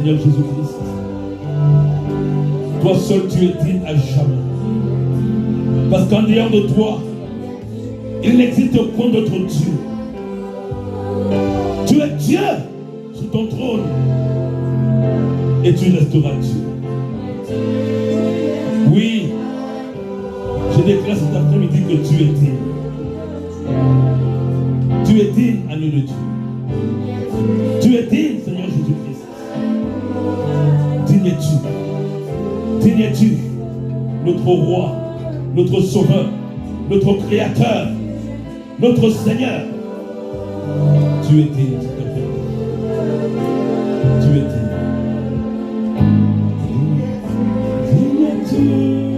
Jésus-Christ. Toi seul, tu es digne à jamais. Parce qu'en dehors de toi, il n'existe point d'autre Dieu. Tu es Dieu sur ton trône et tu resteras Dieu. Oui, je déclare cet après-midi que tu es digne. Tu es digne, agneau de Dieu. Tu es digne, Seigneur Jésus-Christ. Digne es-tu. Digne es-tu, notre roi, notre sauveur, notre créateur, notre Seigneur. Tu es digne, s'il te plaît. Tu es digne. Digne es-tu,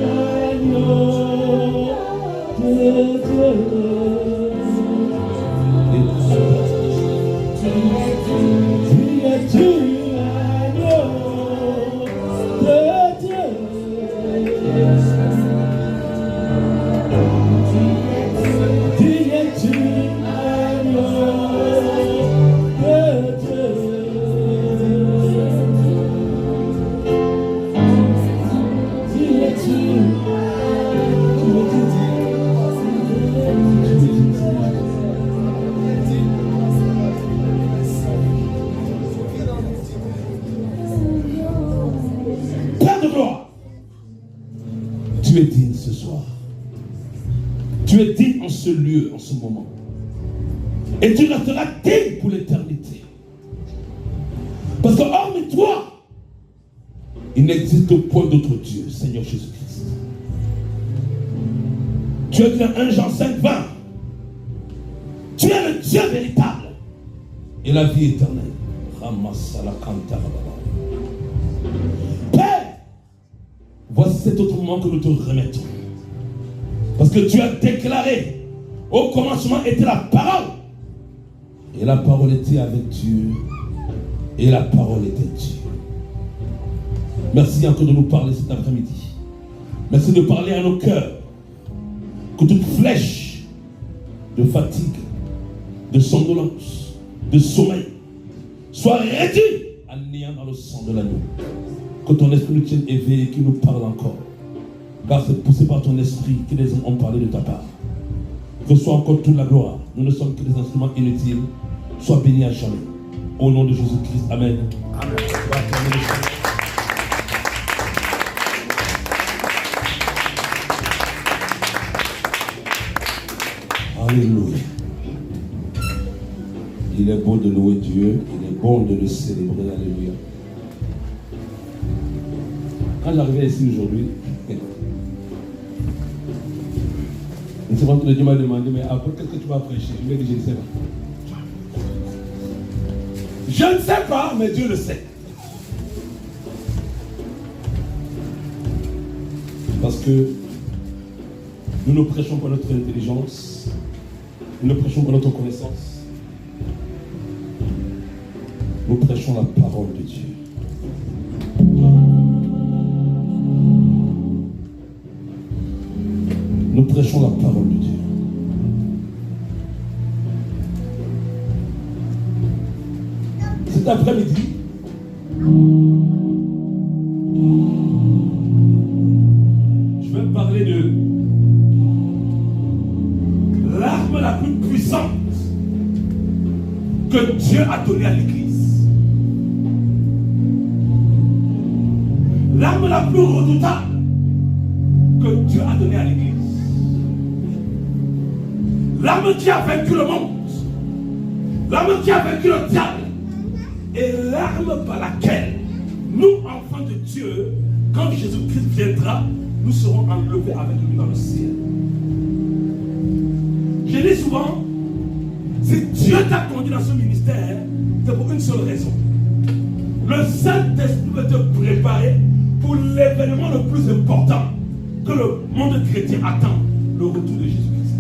agneau de Dieu. Tu es digne ce soir. Tu es digne en ce lieu, en ce moment. Et tu resteras digne pour l'éternité. Parce que hormis toi, il n'existe point d'autre Dieu, Seigneur Jésus-Christ. Tu es dans 1 Jean 5, 20. Tu es le Dieu véritable et la vie éternelle. Père, voici cet autre moment que nous te remettons. Parce que tu as déclaré, au commencement était la parole. Et la parole était avec Dieu. Et la parole était Dieu. Merci encore de nous parler cet après-midi. Merci de parler à nos cœurs. Que toute flèche de fatigue, de somnolence, de sommeil soit réduite à néant dans le sang de l'agneau. Que ton esprit nous tienne éveillé et qu'il nous parle encore. Car c'est poussé par ton esprit que les hommes ont parlé de ta part. Reçois encore toute la gloire. Nous ne sommes que des instruments inutiles. Sois béni à jamais. Au nom de Jésus-Christ. Amen. Amen. Alléluia. Il est beau de louer Dieu. Il est bon de le célébrer. Alléluia. Quand j'arrivais ici aujourd'hui, une seconde que Dieu m'a demandé, mais après, qu'est-ce que tu vas prêcher? Je lui ai dit, je ne sais pas. Je ne sais pas, mais Dieu le sait. Parce que nous ne prêchons pas notre intelligence, nous ne prêchons pas notre connaissance, nous prêchons la parole de Dieu. Nous prêchons la parole de Dieu. Cet après-midi, je vais parler de l'arme la plus puissante que Dieu a donnée à l'Église. L'arme la plus redoutable que Dieu a donnée à l'Église. L'arme qui a vaincu le monde, l'arme qui a vaincu le diable, et l'arme par laquelle nous, enfants de Dieu, quand Jésus-Christ viendra, nous serons enlevés avec lui dans le ciel. Je dis souvent, Si Dieu t'a conduit dans ce ministère, c'est pour une seule raison. Le Saint-Esprit veut te préparer pour l'événement le plus important que le monde chrétien attend, le retour de Jésus-Christ.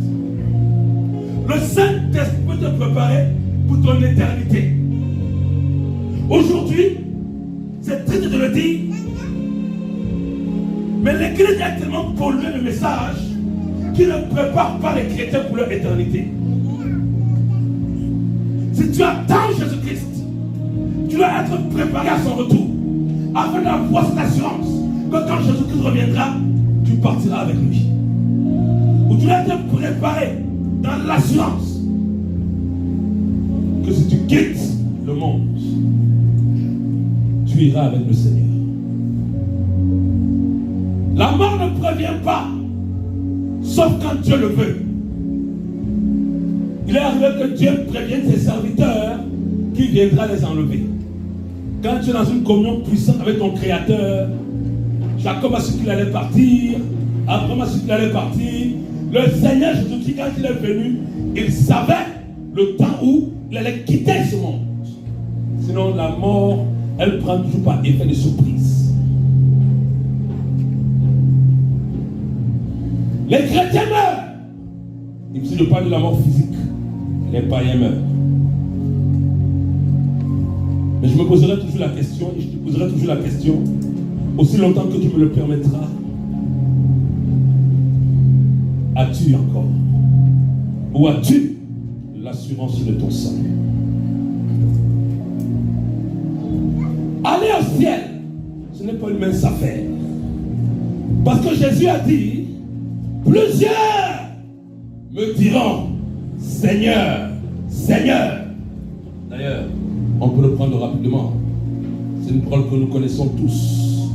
Le Saint-Esprit veut te préparer pour ton éternité. Aujourd'hui, c'est triste de le dire, mais l'Église a tellement pollué le message qu'il ne prépare pas les chrétiens pour leur éternité. Si tu attends Jésus-Christ, tu dois être préparé à son retour, afin d'avoir cette assurance que quand Jésus-Christ reviendra, tu partiras avec lui. Ou tu dois être préparé dans l'assurance que si tu quittes le monde, tu iras avec le Seigneur. La mort ne prévient pas, sauf quand Dieu le veut. Il est arrivé que Dieu prévienne ses serviteurs qu'il viendra les enlever. Quand tu es dans une communion puissante avec ton Créateur, Jacob a su qu'il allait partir, Abraham a su qu'il allait partir. Le Seigneur Jésus-Christ, quand il est venu, il savait le temps où il allait quitter ce monde. Sinon, la mort, elle prend toujours par effet de surprise. Les chrétiens meurent. Ici, je parle de la mort physique. Les païens meurent. Mais je me poserai toujours la question, et je te poserai toujours la question, aussi longtemps que tu me le permettras. As-tu encore, ou as-tu l'assurance de ton salut? Aller au ciel, ce n'est pas une mince affaire. Parce que Jésus a dit, plusieurs me diront, Seigneur, Seigneur. D'ailleurs, on peut le prendre rapidement. C'est une parole que nous connaissons tous.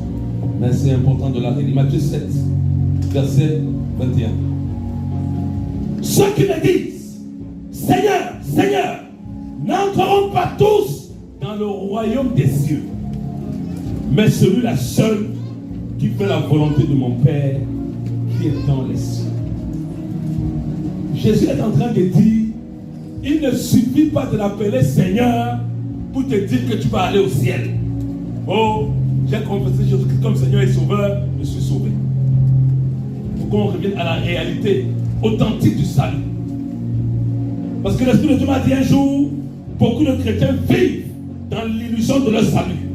Mais c'est important de la lire. Matthieu 7, verset 21. Ceux qui me disent, Seigneur, Seigneur, n'entreront pas tous dans le royaume des cieux, mais celui-là seul qui fait la volonté de mon Père qui est dans les cieux. Jésus est en train de dire, il ne suffit pas de l'appeler Seigneur pour te dire que tu vas aller au ciel. Oh, j'ai confessé Jésus-Christ comme Seigneur et Sauveur, je suis sauvé. Il faut qu'on revienne à la réalité authentique du salut. Parce que l'Esprit de Dieu m'a dit un jour, beaucoup de chrétiens vivent dans l'illusion de leur salut.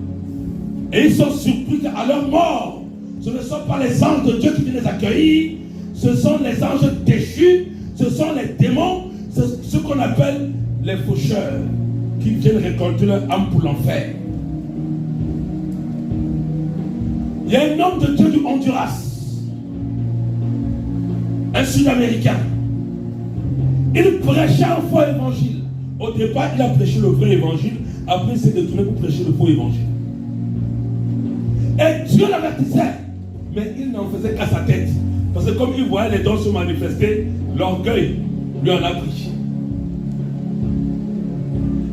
Et ils sont surpris qu'à leur mort, ce ne sont pas les anges de Dieu qui viennent les accueillir, ce sont les anges déchus, ce sont les démons, ce qu'on appelle les faucheurs, qui viennent récolter leur âme pour l'enfer. Il y a un homme de Dieu du Honduras, un Sud-Américain. Il prêchait un faux évangile. Au départ, il a prêché le vrai évangile. Après, il s'est détourné pour prêcher le faux évangile. Et Dieu l'avertissait. Mais il n'en faisait qu'à sa tête. Parce que comme il voyait les dons se manifester, l'orgueil lui en a pris.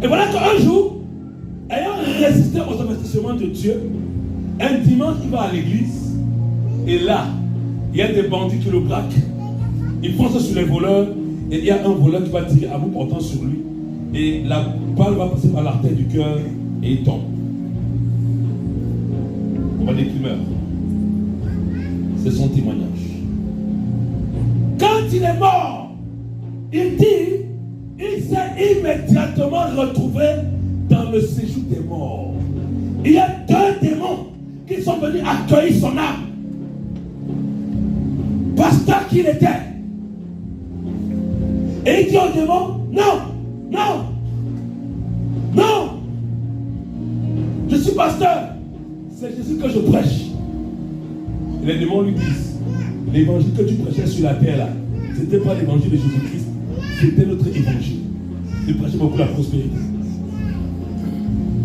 Et voilà qu'un jour, ayant résisté aux investissements de Dieu, un dimanche, il va à l'église. Et là, il y a des bandits qui le braquent. Ils foncent sur les voleurs. Et il y a un voleur qui va tirer à bout portant sur lui. Et la balle va passer par l'artère du cœur et il tombe. On va dire qu'il meurt. C'est son témoignage. Quand il est mort, il dit, il s'est immédiatement retrouvé dans le séjour des morts. Il y a deux démons qui sont venus accueillir son âme. Pasteur qu'il était. Et il dit aux démons, non, non, non, je suis pasteur, c'est Jésus que je prêche. Et les démons lui disent, l'évangile que tu prêchais sur la terre là, ce n'était pas l'évangile de Jésus-Christ, c'était notre évangile. Il prêchait beaucoup la prospérité.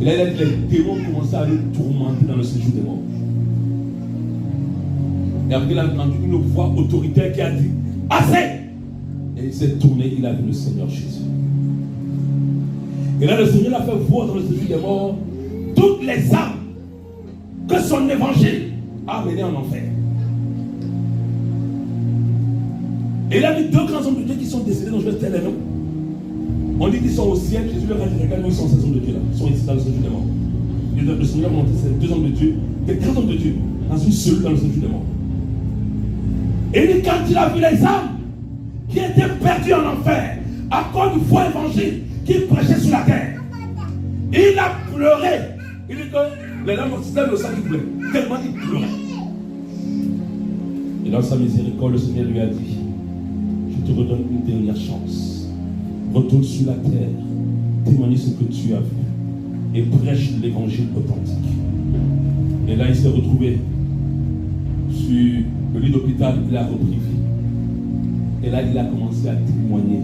Et là, les démons commençaient à le tourmenter dans le séjour des morts. Et après, il a entendu une voix autoritaire qui a dit, assez! Et il s'est tourné, il a vu le Seigneur Jésus. Et là, le Seigneur a fait voir dans le séjour des morts toutes les âmes que son évangile a mené en enfer. Et il a vu deux grands hommes de Dieu qui sont décédés, dont je vais taire les noms. On dit qu'ils sont au ciel. Jésus leur a dit, regarde où ils sont ces hommes de Dieu là. Ils sont ici dans le séjour des morts. Le Seigneur a montré ces 2 hommes de Dieu, des 4 hommes de Dieu, dans une cellule dans le séjour des morts. Et quand il a vu les âmes qui étaient perdues en enfer à cause du faux évangile qu'il prêchait sur la terre, il a pleuré. Il dit que les larmes c'était le sang qui pleure. Tellement il pleurait. Et dans sa miséricorde, le Seigneur lui a dit, je te redonne une dernière chance. Retourne sur la terre, témoigne ce que tu as vu et prêche l'évangile authentique. Et là, il s'est retrouvé sur le lit d'hôpital, il a repris vie. Et là, il a commencé à témoigner.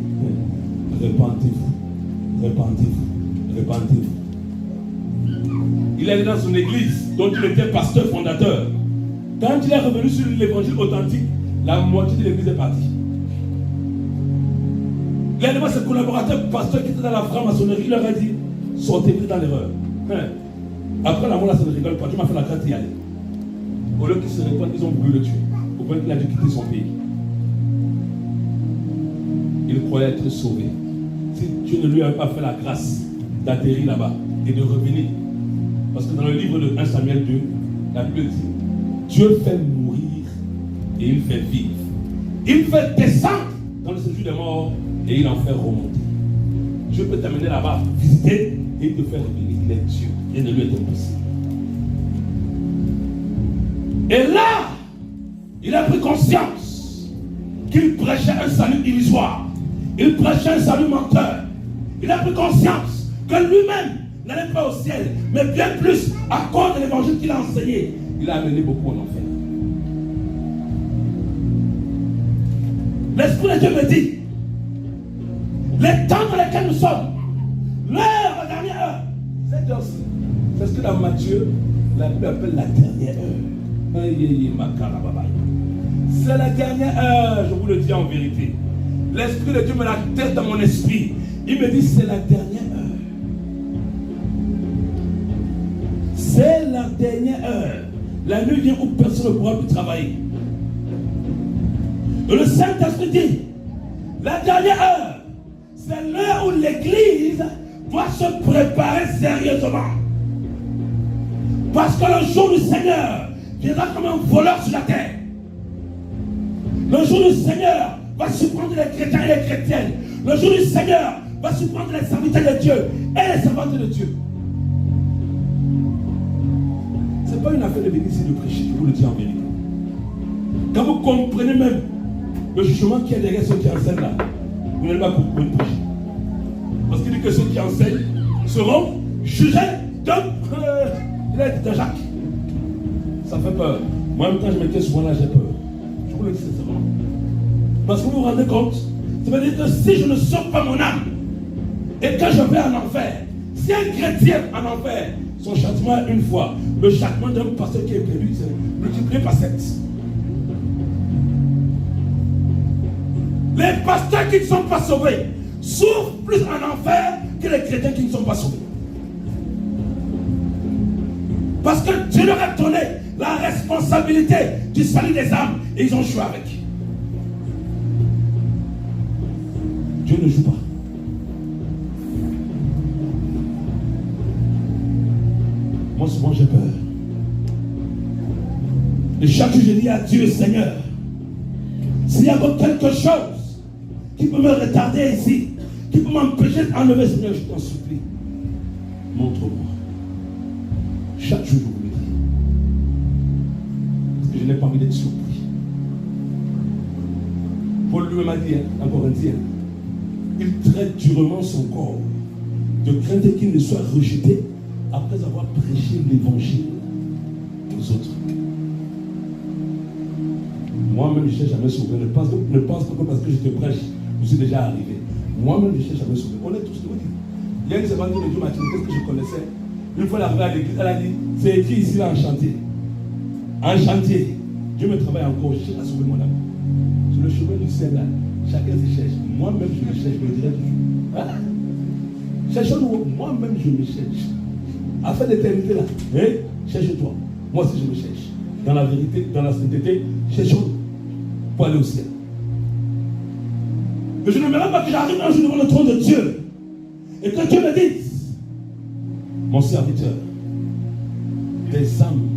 Repentez-vous, repentez-vous, repentez-vous. Il est allé dans son église, dont il était pasteur fondateur. Quand il est revenu sur l'évangile authentique, la moitié de l'église est partie. Il a demandé à ses collaborateurs pasteurs qui étaient dans la franc-maçonnerie, il leur a dit, sortez-vous dans l'erreur. Après la mort, là, ça ne rigole pas. Dieu m'a fait la grâce d'y aller. Au lieu qu'ils se répondent, ils ont voulu le tuer. Au point qu'il a dû quitter son pays. Il croyait être sauvé. Si Dieu ne lui avait pas fait la grâce d'atterrir là-bas et de revenir. Parce que dans le livre de 1 Samuel 2, la Bible dit, Dieu fait mourir et il fait vivre. Il fait descendre dans le séjour des morts et il en fait remonter. Dieu peut t'amener là-bas, visiter et il te fait revenir. Il est Dieu. Rien ne lui est impossible. Et là, il a pris conscience qu'il prêchait un salut illusoire. Il prêchait un salut menteur. Il a pris conscience que lui-même n'allait pas au ciel, mais bien plus à cause de l'évangile qu'il a enseigné. Il a amené beaucoup en enfer. L'Esprit de Dieu me dit, les temps dans lesquels nous sommes, l'heure, la dernière heure, cette heure-ci, c'est ce que dans Matthieu, la Bible appelle la dernière heure. C'est la dernière heure, je vous le dis en vérité. L'Esprit de Dieu me la tête dans mon esprit. Il me dit, c'est la dernière heure. C'est la dernière heure. La nuit vient où personne ne pourra plus travailler. Et le Saint-Esprit dit, la dernière heure, c'est l'heure où l'Église doit se préparer sérieusement. Parce que le jour du Seigneur viendra comme un voleur sur la terre. Le jour du Seigneur va surprendre les chrétiens et les chrétiennes. Le jour du Seigneur va surprendre les serviteurs de Dieu et les servantes de Dieu. Ce n'est pas une affaire de venir ici de prêcher, je vous le dis en vérité. Quand vous comprenez même le jugement qu'il y a derrière ceux qui enseignent là, vous n'allez pas comprendre prêcher. Parce qu'il dit que ceux qui enseignent seront jugés de Jacques. Ça fait peur. Moi-même, quand je m'étais souvent là, j'ai peur. Je vous le dis sincèrement. Parce que vous vous rendez compte, ça veut dire que si je ne sauve pas mon âme et que je vais en enfer, si un chrétien en enfer, son châtiment est une fois, le châtiment d'un pasteur qui est perdu, c'est multiplié par 7. Les pasteurs qui ne sont pas sauvés souffrent plus en enfer que les chrétiens qui ne sont pas sauvés. Parce que Dieu leur a donné la responsabilité du salut des âmes et ils ont joué avec. Dieu ne joue pas. Moi souvent j'ai peur. Et chaque jour je dis à Dieu, Seigneur, s'il y a quelque chose qui peut me retarder ici, qui peut m'empêcher d'enlever, Seigneur, je t'en supplie, montre-moi. Chaque jour je vous le dis. Parce que je n'ai pas envie d'être surpris. Paul lui-même a dit, en Corinthiens, il traite durement son corps de crainte qu'il ne soit rejeté après avoir prêché l'évangile aux autres. Moi-même, je ne sais jamais sauvé. Ne pense pas que parce que je te prêche, je suis déjà arrivé. Moi-même, je ne sais jamais sauvé. On est tous dit. Il y a une servante de Dieu Mathilde, que je connaissais. Une fois arrivée à l'église, elle a dit, c'est écrit ici là en chantier. En chantier. Dieu me travaille encore, je cherche à sauver mon âme. Sur le chemin du ciel là, chacun se cherche. Moi-même, je me cherche, je le dirai toujours. Hein? Cherchons-nous, moi-même, je me cherche. Afin d'éternité là, hein? Cherche-toi. Moi aussi, je me cherche. Dans la vérité, dans la sainteté, cherchons-nous pour aller au ciel. Mais je ne me rends pas que j'arrive un jour devant le trône de Dieu Et que Dieu me dise, mon serviteur, des âmes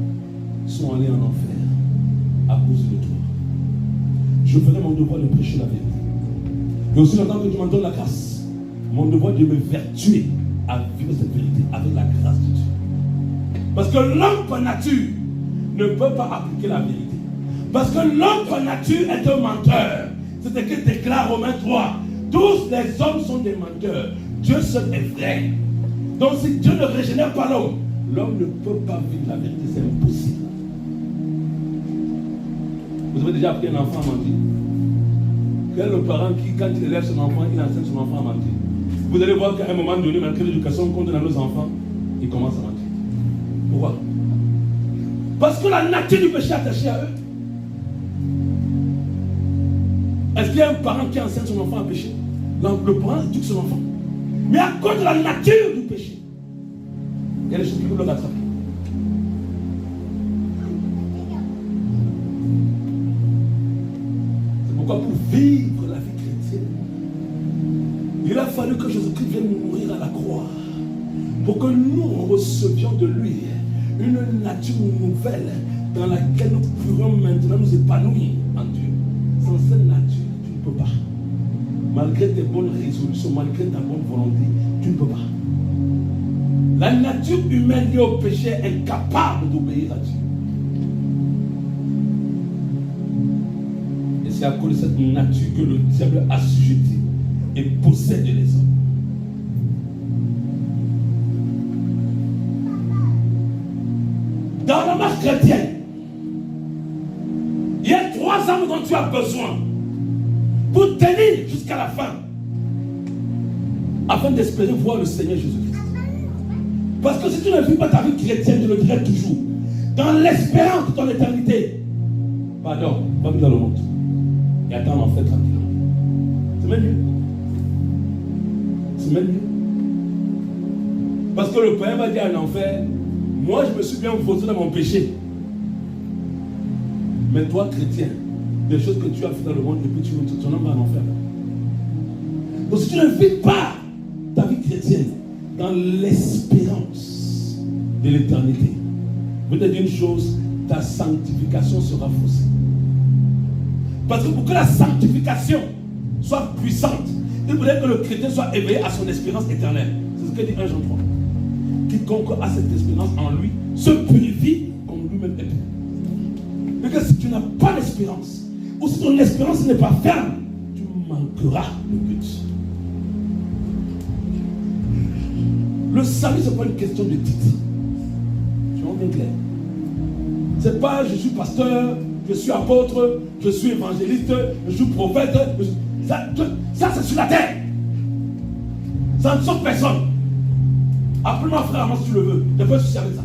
sont allées en enfer à cause de toi. Je ferai mon devoir de prêcher la vérité. Et aussi longtemps que tu m'en donnes la grâce, mon devoir de me vertuer à vivre cette vérité avec la grâce de Dieu. Parce que l'homme par nature ne peut pas appliquer la vérité. Parce que l'homme par nature est un menteur. C'est ce que déclare Romains 3. Tous les hommes sont des menteurs. Dieu seul est vrai. Donc si Dieu ne régénère pas l'homme, l'homme ne peut pas vivre la vérité. C'est impossible. Vous avez déjà appris un enfant à mentir? Quel est le parent qui, quand il élève son enfant, il enseigne son enfant à mentir? Vous allez voir qu'à un moment donné, malgré l'éducation qu'on donne à nos enfants, ils commencent à mentir. Pourquoi? Parce que la nature du péché est attachée à eux. Est-ce qu'il y a un parent qui enseigne son enfant à pécher? Le parent éduque son enfant. Mais à cause de la nature du péché, il y a des choses qui peuvent le rattraper. C'est pourquoi pour vivre la vie chrétienne, il a fallu que Jésus-Christ vienne mourir à la croix pour que nous recevions de lui une nature nouvelle dans laquelle nous pourrions maintenant nous épanouir en Dieu. Sans cette nature, tu ne peux pas. Malgré tes bonnes résolutions, malgré ta bonne volonté, tu ne peux pas. La nature humaine liée au péché est incapable d'obéir à Dieu. Et c'est à cause de cette nature que le diable assujettit et possède les hommes. Dans la marche chrétienne, il y a 3 âmes dont tu as besoin pour tenir jusqu'à la fin, afin d'espérer voir le Seigneur Jésus-Christ. Parce que si tu ne vis pas ta vie chrétienne, je le dirai toujours, dans l'espérance de ton éternité, pardon, va vivre dans le monde et attends l'enfer tranquillement. C'est même mieux. C'est même mieux. Parce que le Père va dire à l'enfer, moi je me suis bien faussé dans mon péché. Mais toi, chrétien, des choses que tu as fait dans le monde et puis ton âme va en enfer. Donc si tu ne vis pas ta vie chrétienne dans l'espérance de l'éternité, je vais te dire une chose, ta sanctification sera faussée. Parce que pour que la sanctification soit puissante, il faudrait que le chrétien soit éveillé à son espérance éternelle. C'est ce que dit 1 Jean 3. Quiconque a cette espérance en lui se purifie comme lui-même est pur. Mais que si tu n'as pas l'espérance, ou si ton espérance n'est pas ferme, tu manqueras le but. Le salut, ce n'est pas une question de titre. Soyons bien clairs. Ce n'est pas je suis pasteur, je suis apôtre, je suis évangéliste, je suis prophète. Ça c'est sur la terre. Ça ne sauve personne. Appelle-moi frère, moi si tu le veux. Je peux soucier avec ça.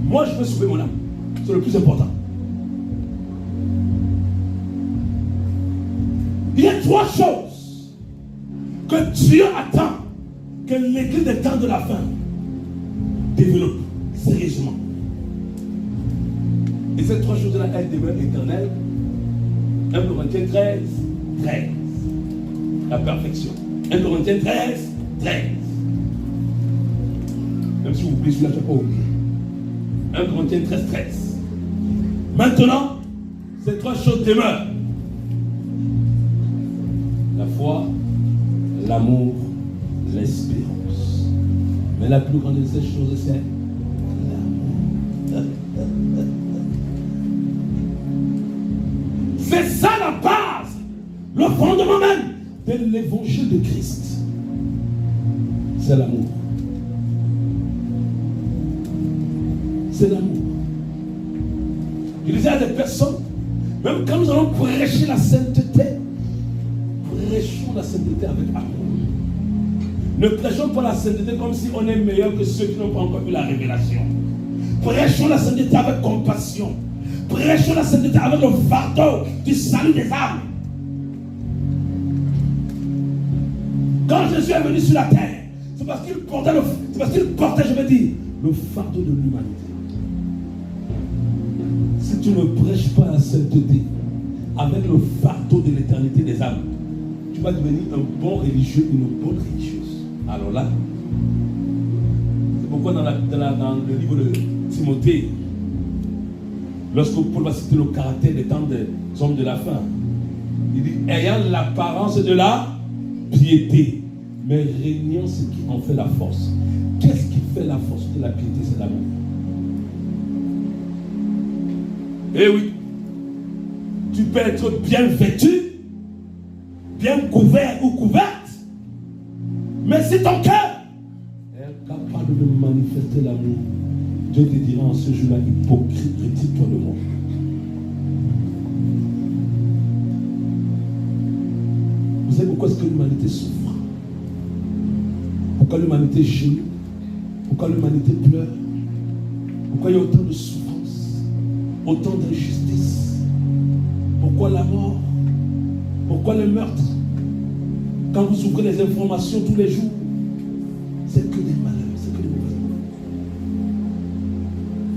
Moi je veux sauver mon âme. C'est le plus important. Il y a 3 choses que Dieu attend que l'église des temps de la fin développe sérieusement. Et ces 3 choses-là, elles demeurent éternelles. 1 Corinthiens 13, 13. La perfection. 1 Corinthiens 13, 13. Même si vous oubliez celui-là, tu n'as pas oublié. 1 Corinthiens 13, 13. Maintenant, ces 3 choses demeurent. La foi, l'amour, l'espérance. Mais la plus grande de ces choses, c'est l'amour. C'est ça la base, le fondement même de l'évangile de Christ. C'est l'amour. C'est l'amour. Je disais à des personnes, même quand nous allons prêcher la sainteté, prêchons la sainteté avec amour. Ne prêchons pas la sainteté comme si on est meilleur que ceux qui n'ont pas encore eu la révélation. Prêchons la sainteté avec compassion. Prêchons la sainteté avec le fardeau du salut des âmes. Quand Jésus est venu sur la terre, c'est parce qu'il portait, je veux dire, le fardeau de l'humanité. Si tu ne prêches pas la sainteté avec le fardeau de l'éternité des âmes, tu tu vas devenir un bon religieux, une bonne religieuse. Alors là, c'est pourquoi dans le livre de Timothée, lorsque Paul va citer le caractère des temps des hommes de la fin, il dit, ayant l'apparence de la piété, mais régnant ce qui en fait la force. Qu'est-ce qui fait la force de la piété? C'est l'amour. Eh oui, tu peux être bien vêtu, bien couvert ou couverte, mais si ton cœur est capable de manifester l'amour, Dieu te dira en ce jour-là, hypocrite, retire-toi de moi. Vous savez pourquoi est-ce que l'humanité souffre? Pourquoi l'humanité gémit? Pourquoi l'humanité pleure? Pourquoi il y a autant de souffrance, autant d'injustice? Pourquoi la mort? Pourquoi le meurtre? Quand vous ouvrez les informations tous les jours, c'est que des malheurs, c'est que des mauvaises nouvelles.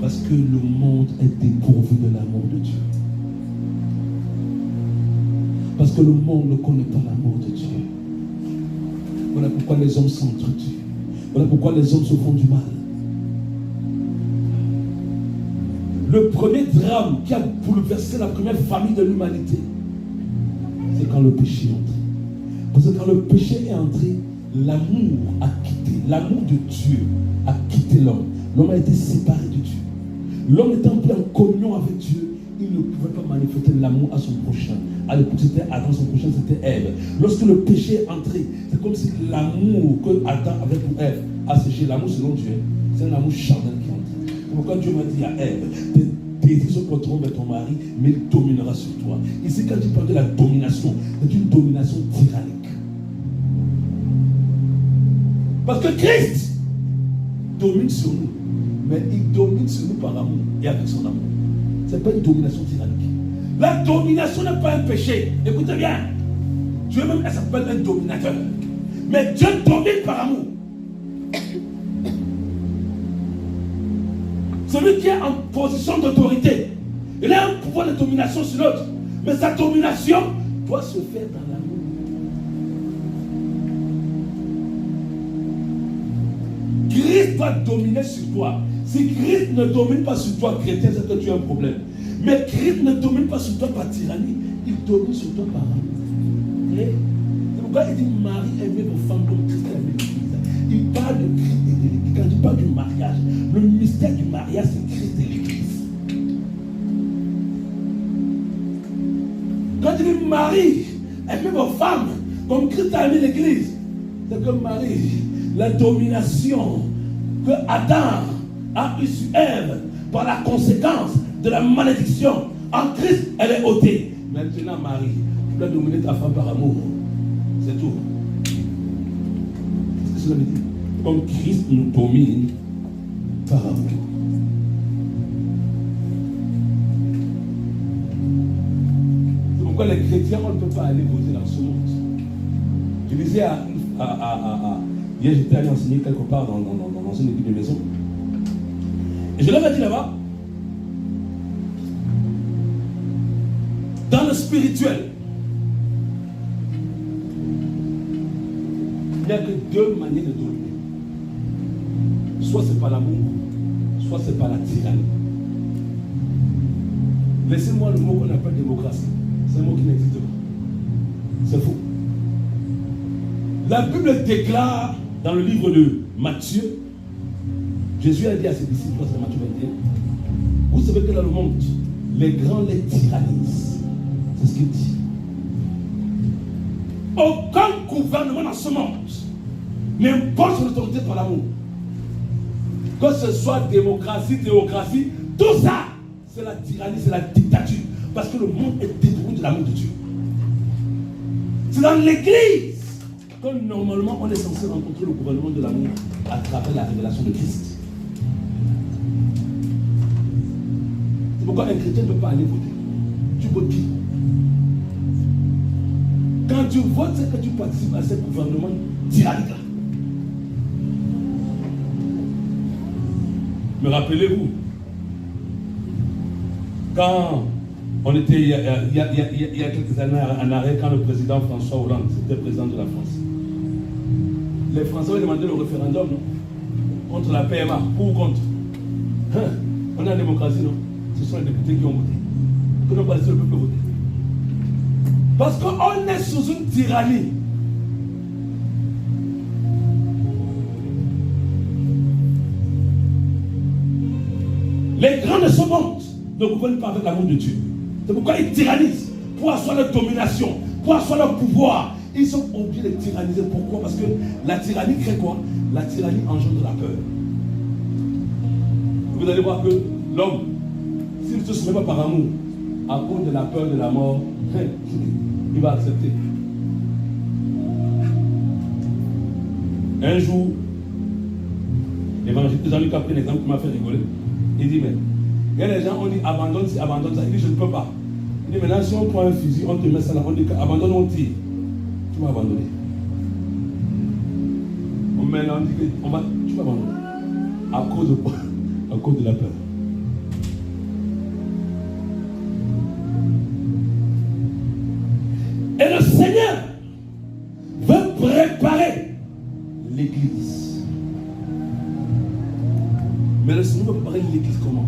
Parce que le monde est dépourvu de l'amour de Dieu. Parce que le monde ne connaît pas l'amour de Dieu. Voilà pourquoi les hommes s'entretuent. Voilà pourquoi les hommes se font du mal. Le premier drame qui a bouleversé la première famille de l'humanité, c'est quand le péché est entré. Parce que quand le péché est entré, l'amour a quitté. L'amour de Dieu a quitté l'homme. L'homme a été séparé de Dieu. L'homme étant plus en communion avec Dieu, il ne pouvait pas manifester l'amour à son prochain. À l'époque, c'était Adam, son prochain, c'était Ève. Lorsque le péché est entré, c'est comme si l'amour que Adam avait pour Ève a séché. L'amour selon Dieu, c'est un amour charnel qui est entré. C'est pourquoi Dieu m'a dit à Ève, tes désirs se porteront vers ton mari, mais il dominera sur toi. Ici, quand tu parles de la domination, c'est une domination tyrannique. Parce que Christ domine sur nous, mais il domine sur nous par amour et avec son amour. Ce n'est pas une domination tyrannique. La domination n'est pas un péché. Écoutez bien. Dieu même, elle s'appelle un dominateur. Mais Dieu domine par amour. Celui qui est en position d'autorité, il a un pouvoir de domination sur l'autre. Mais sa domination doit se faire dans l'amour. Christ doit dominer sur toi. Si Christ ne domine pas sur toi, chrétien, c'est que tu as un problème. Mais Christ ne domine pas sur toi par tyrannie, il domine sur toi par amour. C'est pourquoi il dit Marie, aimez vos femmes comme Christ a aimé l'Église. Il parle de Christ et de l'Église. Quand il parle du mariage, le mystère du mariage, c'est Christ et l'Église. Quand il dit Marie, aimez vos femmes comme Christ a aimé l'Église, c'est que Marie, la domination que Adam a eu sur Ève par la conséquence de la malédiction en Christ, elle est ôtée. Maintenant, Marie, tu dois dominer ta femme par amour. C'est tout. Qu'est-ce que cela veut dire? Comme Christ nous domine par amour. C'est pourquoi les chrétiens, on ne peut pas aller voter dans ce monde. Je disais hier, j'étais allé enseigner quelque part dans une équipe de maison. Et je leur ai dit là-bas, dans le spirituel, il n'y a que deux manières de dominer. Soit c'est par l'amour, soit c'est par la tyrannie. Laissez-moi le mot qu'on appelle démocratie. C'est un mot qui n'existe pas. C'est faux. La Bible déclare dans le livre de Matthieu, Jésus a dit à ses disciples, c'est Matthieu 21, vous savez que dans le monde, les grands les tyrannisent. C'est ce qu'il dit. Aucun gouvernement dans ce monde n'impose son autorité par l'amour. Que ce soit démocratie, théocratie, tout ça, c'est la tyrannie, c'est la dictature. Parce que le monde est dépourvu de l'amour de Dieu. C'est dans l'église que normalement on est censé rencontrer le gouvernement de l'amour à travers la révélation de Christ. C'est pourquoi un chrétien ne peut pas aller voter. Tu votes qui? Quand tu votes, c'est que tu participes à ce gouvernement tyrannique-là. Mais rappelez-vous, quand On était il y a quelques années en arrêt quand le président François Hollande, c'était président de la France. Les Français ont demandé le référendum, non? Contre la PMA, pour ou contre? On est en démocratie, non? Ce sont les députés qui ont voté. Que n'ont pas laissé le peuple voter. Parce qu'on est sous une tyrannie. Les grands de ce monde ne gouvernent pas avec l'amour de Dieu. C'est pourquoi ils tyrannisent pour asseoir leur domination, pour asseoir leur pouvoir. Ils sont obligés de tyranniser. Pourquoi? Parce que la tyrannie crée quoi? La tyrannie engendre la peur. Vous allez voir que l'homme, s'il ne se soumet pas par amour, à cause de la peur de la mort, il va accepter. Un jour, l'évangile de Jean-Luc a pris un exemple qui m'a fait rigoler. Il dit, mais il y a des gens, on dit abandonne ci, abandonne ça. Il dit, je ne peux pas. Il dit, maintenant, si on prend un fusil, on te met ça là, on dit abandonne, on tire. Tu vas abandonner. Maintenant, on dit que tu vas abandonner. À cause de quoi? À cause de la peur. Et le Seigneur veut préparer l'Église. Mais le Seigneur veut préparer l'Église comment?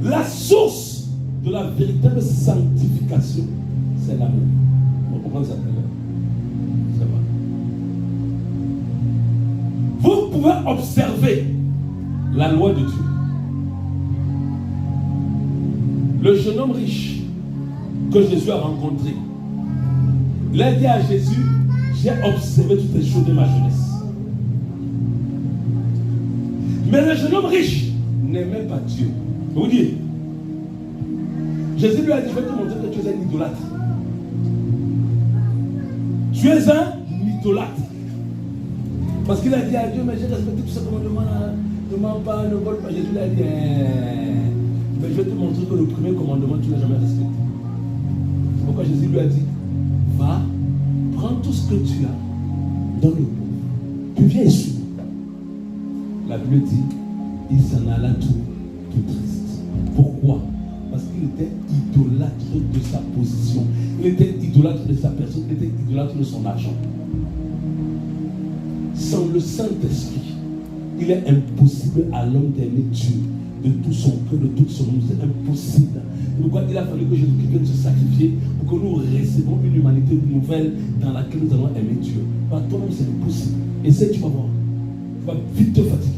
La source de la véritable sanctification, c'est l'amour. On va comprendre ça tout à l'heure. C'est vrai. Vous pouvez observer la loi de Dieu. Le jeune homme riche que Jésus a rencontré, il a dit à Jésus, j'ai observé toutes les choses de ma jeunesse. Mais le jeune homme riche n'aimait pas Dieu. Vous dites, Jésus lui a dit, je vais te montrer que tu es un idolâtre. Tu es un idolâtre. Parce qu'il a dit à Dieu, mais j'ai respecté tout ce commandement là. Ne mens pas, ne vole pas. Jésus lui a dit, mais je vais te montrer que le premier commandement, tu n'as jamais respecté. C'est pourquoi Jésus lui a dit, va, prends tout ce que tu as, donne le pauvre, puis viens et suis-moi. La Bible dit, il s'en alla tout triste. Pourquoi? Parce qu'il était idolâtre de sa position. Il était idolâtre de sa personne. Il était idolâtre de son argent. Sans le Saint-Esprit, il est impossible à l'homme d'aimer Dieu de tout son cœur, de toute son âme. C'est impossible. C'est pourquoi il a fallu que Jésus-Christ vienne se sacrifier pour que nous recevons une humanité nouvelle dans laquelle nous allons aimer Dieu. Par toi-même, c'est impossible. Essaye, tu vas voir. Tu vas vite te fatiguer.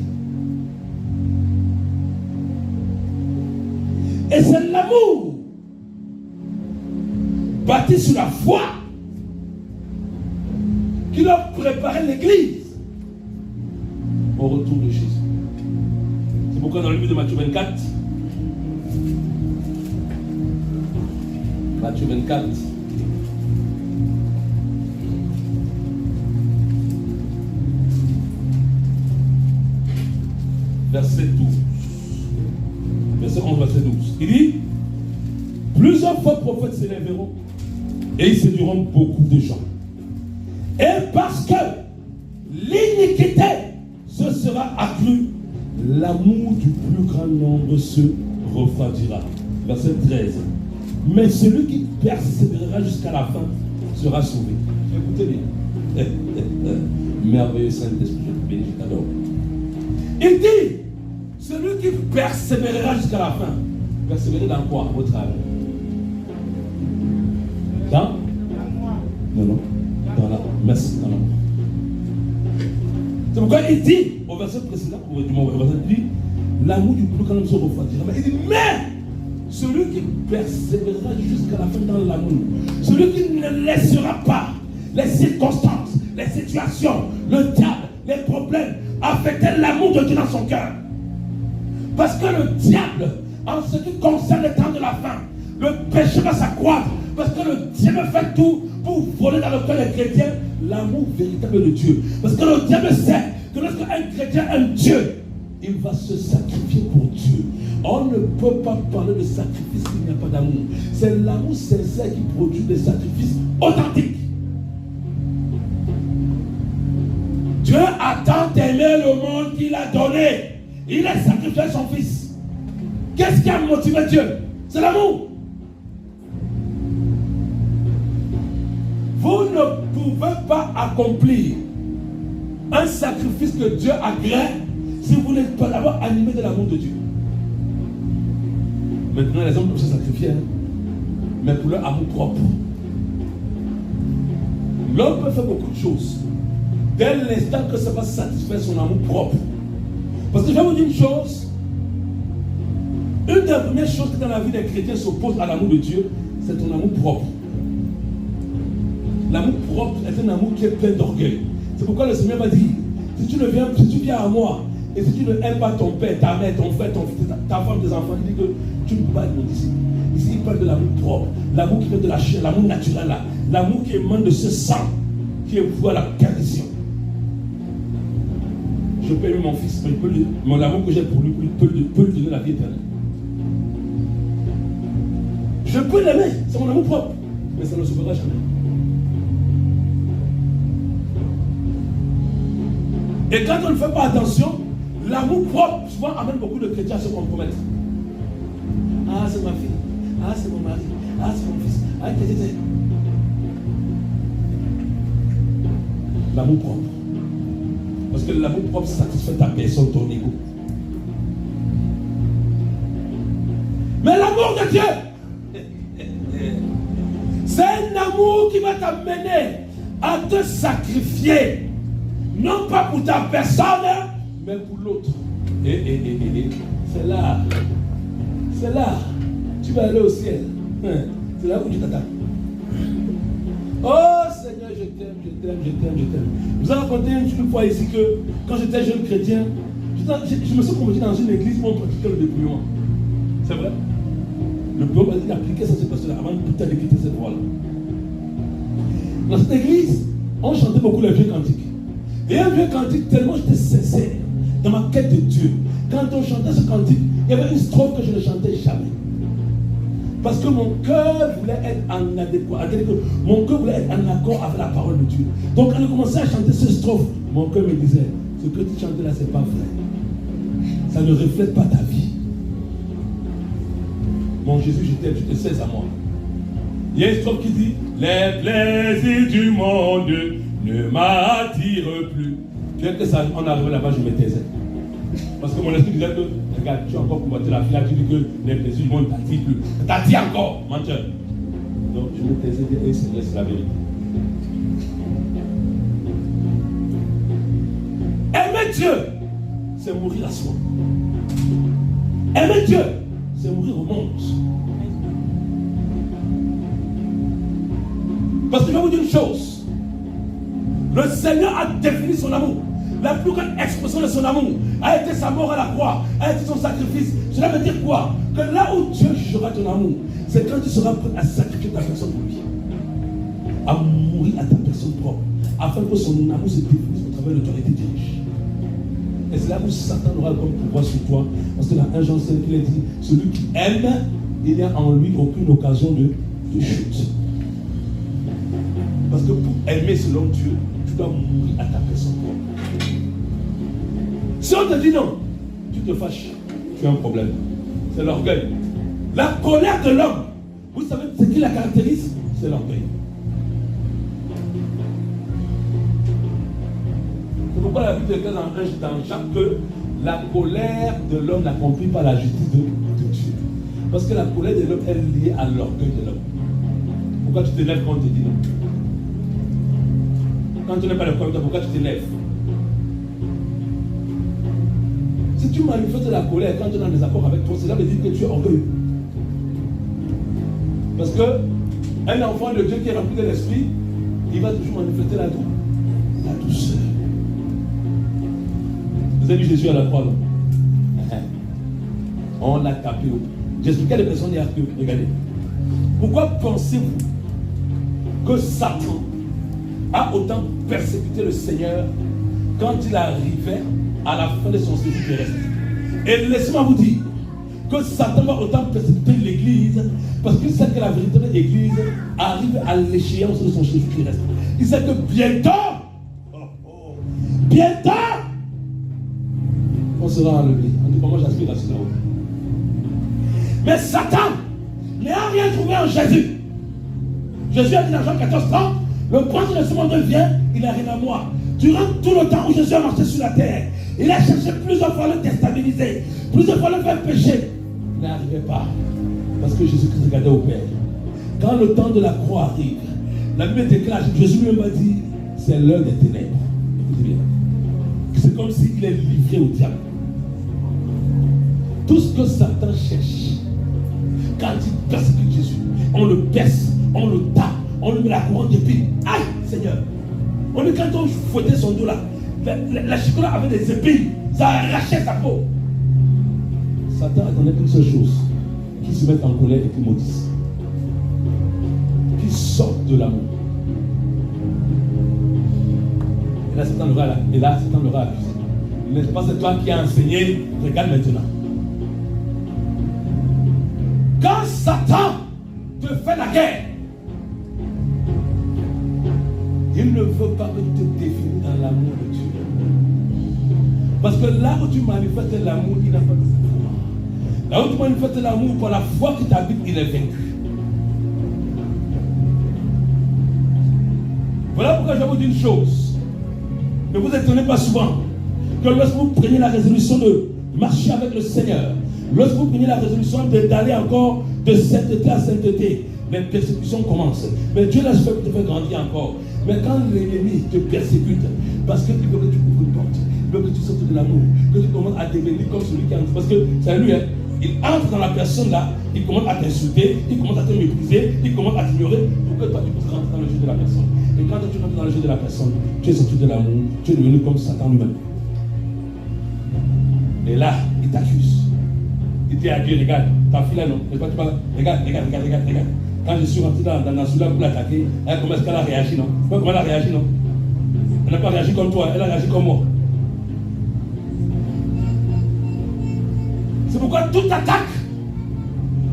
Et c'est l'amour bâti sur la foi qui doit préparer l'Église au retour de Jésus. C'est pourquoi dans le livre de Matthieu 24, Matthieu 24, verset 12, verset 11, verset 12, il dit, plusieurs faux prophètes s'élèveront et ils séduiront beaucoup de gens. Et parce que l'iniquité se sera accrue, l'amour du plus grand nombre se refroidira. Verset 13. Mais celui qui persévérera jusqu'à la fin sera sauvé. Écoutez bien. Merveilleux Saint-Esprit, je bénis, je t'adore. Il dit, celui qui persévérera jusqu'à la fin, persévérer dans quoi, à votre avis? Dans? Non. Dans la messe, dans l'amour. C'est pourquoi il dit, au verset précédent, il dit, l'amour du plus grand homme se refroidira. Mais il dit, mais celui qui persévérera jusqu'à la fin dans l'amour, celui qui ne laissera pas les circonstances, les situations, le diable, les problèmes affecter l'amour de Dieu dans son cœur. Parce que le diable, en ce qui concerne le temps de la fin, le péché va s'accroître. Parce que le diable fait tout pour voler dans le cœur des chrétiens l'amour véritable de Dieu. Parce que le diable sait que lorsqu'un chrétien aime Dieu, il va se sacrifier pour Dieu. On ne peut pas parler de sacrifice s'il n'y a pas d'amour. C'est l'amour sincère qui produit des sacrifices authentiques. Dieu a tant aimé le monde qu'il a donné. Il a sacrifié son fils. Qu'est-ce qui a motivé Dieu? C'est l'amour. Vous ne pouvez pas accomplir un sacrifice que Dieu agrée si vous n'êtes pas d'abord animé de l'amour de Dieu. Maintenant, les hommes peuvent se sacrifier, mais pour leur amour propre. L'homme peut faire beaucoup de choses. Dès l'instant que ça va satisfaire son amour propre. Parce que je vais vous dire une chose. Une des premières choses qui dans la vie des chrétiens s'oppose à l'amour de Dieu, c'est ton amour propre. L'amour propre est un amour qui est plein d'orgueil. C'est pourquoi le Seigneur va dire, si tu viens à moi, et si tu ne aimes pas ton père, ta mère, ton frère, ton fils, ta femme, tes enfants, il dit que tu ne peux pas être mon disciple. Ici, il parle de l'amour propre, l'amour qui vient de la chair, l'amour naturel là, l'amour qui émane de ce sang, qui est voué à la perdition. Je peux aimer mon fils, mais mon amour que j'ai pour lui, peut lui donner la vie éternelle. Je peux l'aimer, c'est mon amour propre, mais ça ne se fera jamais. Et quand on ne fait pas attention, l'amour propre souvent amène beaucoup de chrétiens à se compromettre. Ah, c'est ma fille. Ah, c'est mon mari. Ah, c'est mon fils. Ah, c'est. L'amour propre. Parce que l'amour propre satisfait ta personne, ton ego. Mais l'amour de Dieu, c'est un amour qui va t'amener à te sacrifier. Non pas pour ta personne, mais pour l'autre. C'est là. C'est là. Tu vas aller au ciel. C'est là où tu t'attends. Oh Seigneur, je t'aime, je t'aime, je t'aime, je t'aime. Je vous ai raconté une fois ici que quand j'étais jeune chrétien, je me suis converti dans une église où on pratiquait le dépouillement. C'est vrai. Le peuple a appliqué ça, c'est parce que avant de quitter cette voie-là. Dans cette église, on chantait beaucoup les vieux cantiques. Et un vieux cantique, tellement j'étais sincère dans ma quête de Dieu. Quand on chantait ce cantique, il y avait une strophe que je ne chantais jamais. Parce que mon cœur voulait être en adéquation. Mon cœur voulait être en accord avec la parole de Dieu. Donc quand je commençais à chanter cette strophe, mon cœur me disait, ce que tu chantais là, c'est pas vrai. Ça ne reflète pas ta vie. Mon Jésus, je t'aime, je te cesse à moi. Il y a une strophe qui dit, les plaisirs du monde ne m'attirent plus. Dès que ça, on arrive là-bas, je me taisais. Parce que mon esprit disait que, regarde, tu as encore combattu la fille, tu dis que les plaisirs du monde ne t'attirent plus. T'attire encore, menteur. Donc je me taisais et Seigneur, c'est la vérité. Aimer Dieu, c'est mourir à soi. Aimer Dieu, c'est mourir au monde. Parce que je vais vous dire une chose. Le Seigneur a défini son amour. La plus grande expression de son amour a été sa mort à la croix, a été son sacrifice. Cela veut dire quoi? Que là où Dieu jugera ton amour, c'est quand tu seras prêt à sacrifier ta personne pour lui. À mourir à ta personne propre. Afin que son amour se définisse au travers de l'autorité dirige. Et c'est là où Satan aura comme pouvoir sur toi. Parce que dans 1 Jean 5, il a dit, celui qui aime, il n'y a en lui aucune occasion de chute. Parce que pour aimer selon Dieu, tu dois mourir à ta personne propre. Si on te dit non, tu te fâches, tu as un problème. C'est l'orgueil. La colère de l'homme, vous savez ce qui la caractérise? C'est l'orgueil. C'est pourquoi la Bible dit dans Jacques que la colère de l'homme n'accomplit pas la justice de Dieu. Parce que la colère de l'homme est liée à l'orgueil de l'homme. Pourquoi tu t'élèves quand on te dit non? Quand tu n'es pas le problème, pourquoi tu t'élèves? Si tu manifestes la colère quand tu es en désaccord avec toi, cela veut dire que tu es orgueilleux. Parce que un enfant de Dieu qui est rempli de l'esprit, il va toujours manifester la douceur. Vous avez vu Jésus à la croix, non? On l'a tapé. J'expliquais à des personnes hier que, regardez, pourquoi pensez-vous que Satan a autant persécuté le Seigneur quand il arrivait à la fin de son séjour terrestre? Et laissez-moi vous dire que Satan va autant persécuter l'Église parce qu'il sait que la véritable Église arrive à l'échéance de son séjour terrestre. Il sait que bientôt, bientôt, on sera enlevé. En tout cas, moi j'aspire à cela. Mais Satan n'a rien trouvé en Jésus. Jésus a dit dans Jean 14, Le prince de ce monde vient, il n'a rien à moi. Durant tout le temps où Jésus a marché sur la terre, il a cherché plusieurs fois à le déstabiliser, plusieurs fois à le faire pécher. Il n'arrivait pas. Parce que Jésus-Christ regardait au Père. Quand le temps de la croix arrive, la Bible déclare, Jésus lui-même a dit, c'est l'heure des ténèbres. Écoutez bien. C'est comme s'il est livré au diable. Tout ce que Satan cherche, quand il persécute Jésus, on le perce, on le tape, on lui met la couronne d'épines. Aïe, Seigneur. On dit quand on fouettait son dos là, la chicola avait des épines, ça arrachait sa peau. Satan attendait qu'une seule chose, qu'il se mette en colère et qu'il maudisse. Qu'il sorte de l'amour. Et là, Satan l'aura accusé. N'est-ce pas, c'est toi qui as enseigné, regarde maintenant. Quand Satan te fait la guerre, il ne veut pas que tu te définis dans l'amour de Dieu. Parce que là où tu manifestes l'amour, il n'a pas de pouvoir. Là où tu manifestes l'amour, par la foi qui t'habite, il est vaincu. Voilà pourquoi je vous dis une chose. Ne vous étonnez pas souvent que lorsque vous prenez la résolution de marcher avec le Seigneur, lorsque vous prenez la résolution d'aller encore de sainteté à sainteté, les persécutions commencent. Mais Dieu laisse faire pour te faire grandir encore. Mais quand l'ennemi te persécute, parce qu'il veut que tu ouvres une porte, il veut que tu sortes de l'amour, que tu commences à devenir comme celui qui entre. Parce que c'est lui, hein, il entre dans la personne là, il commence à t'insulter, il commence à te mépriser, il commence à t'ignorer pour que toi tu puisses rentrer dans le jeu de la personne. Et quand tu rentres dans le jeu de la personne, tu es sorti de l'amour, tu es devenu comme Satan lui-même. Et là, il t'accuse. Il dit à Dieu, regarde, ta fille là non, regarde. Quand je suis rentré dans la soula pour l'attaquer, comment est-ce qu'elle a réagi, non? Comment elle a réagi, non? Elle n'a pas réagi comme toi, elle a réagi comme moi. C'est pourquoi toute attaque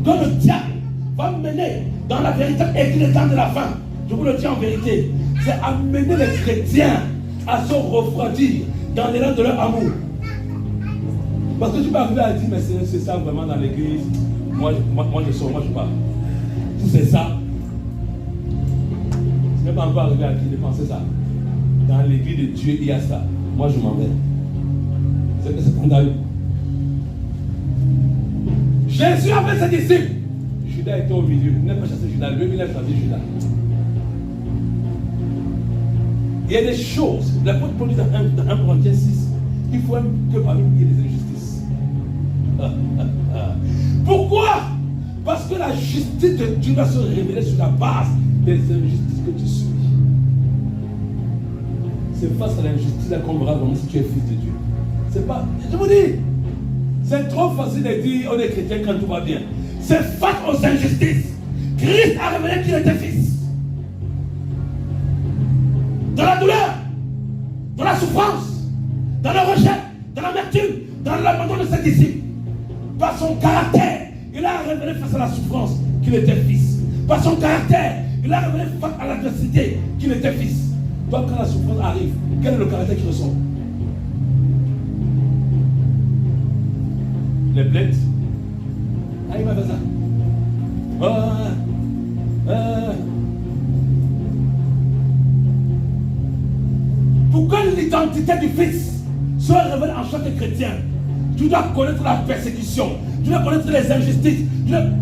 que le diable va mener dans la véritable église de la fin, je vous le dis en vérité, c'est amener les chrétiens à se refroidir dans l'élan de leur amour. Parce que tu peux arriver à dire, mais c'est ça vraiment dans l'église, moi je sors, moi je pars. Si c'est ça, ce n'est pas encore arrivé à qui de penser ça. Dans l'église de Dieu, il y a ça. Moi je m'en vais. C'est que c'est condamné. Jésus avait ses disciples. Judas était au milieu. Il n'a pas chassé Judas. Lui, il a choisi Judas. Il y a des choses. L'apôtre Paul dit dans 1 Corinthiens 6, il faut que parmi nous il y ait des injustices. Pourquoi? Parce que la justice de Dieu va se révéler sur la base des injustices que tu suis. C'est face à l'injustice qu'on verra vraiment si tu es fils de Dieu. C'est pas. Je vous dis, c'est trop facile de dire on est chrétien quand tout va bien. C'est face aux injustices. Christ a révélé qu'il était fils. Dans la douleur, dans la souffrance, dans le rejet, dans l'amertume, dans l'abandon de ses disciples. Par son caractère, il a révélé face à la souffrance qu'il était fils. Par son caractère, il a révélé face à l'adversité qu'il était fils. Donc quand la souffrance arrive, quel est le caractère qu'il ressent? Les plaintes. Ah, il m'a fait ça. Pourquoi l'identité du fils soit révélée en chaque chrétien? Tu dois connaître la persécution, tu dois connaître les injustices.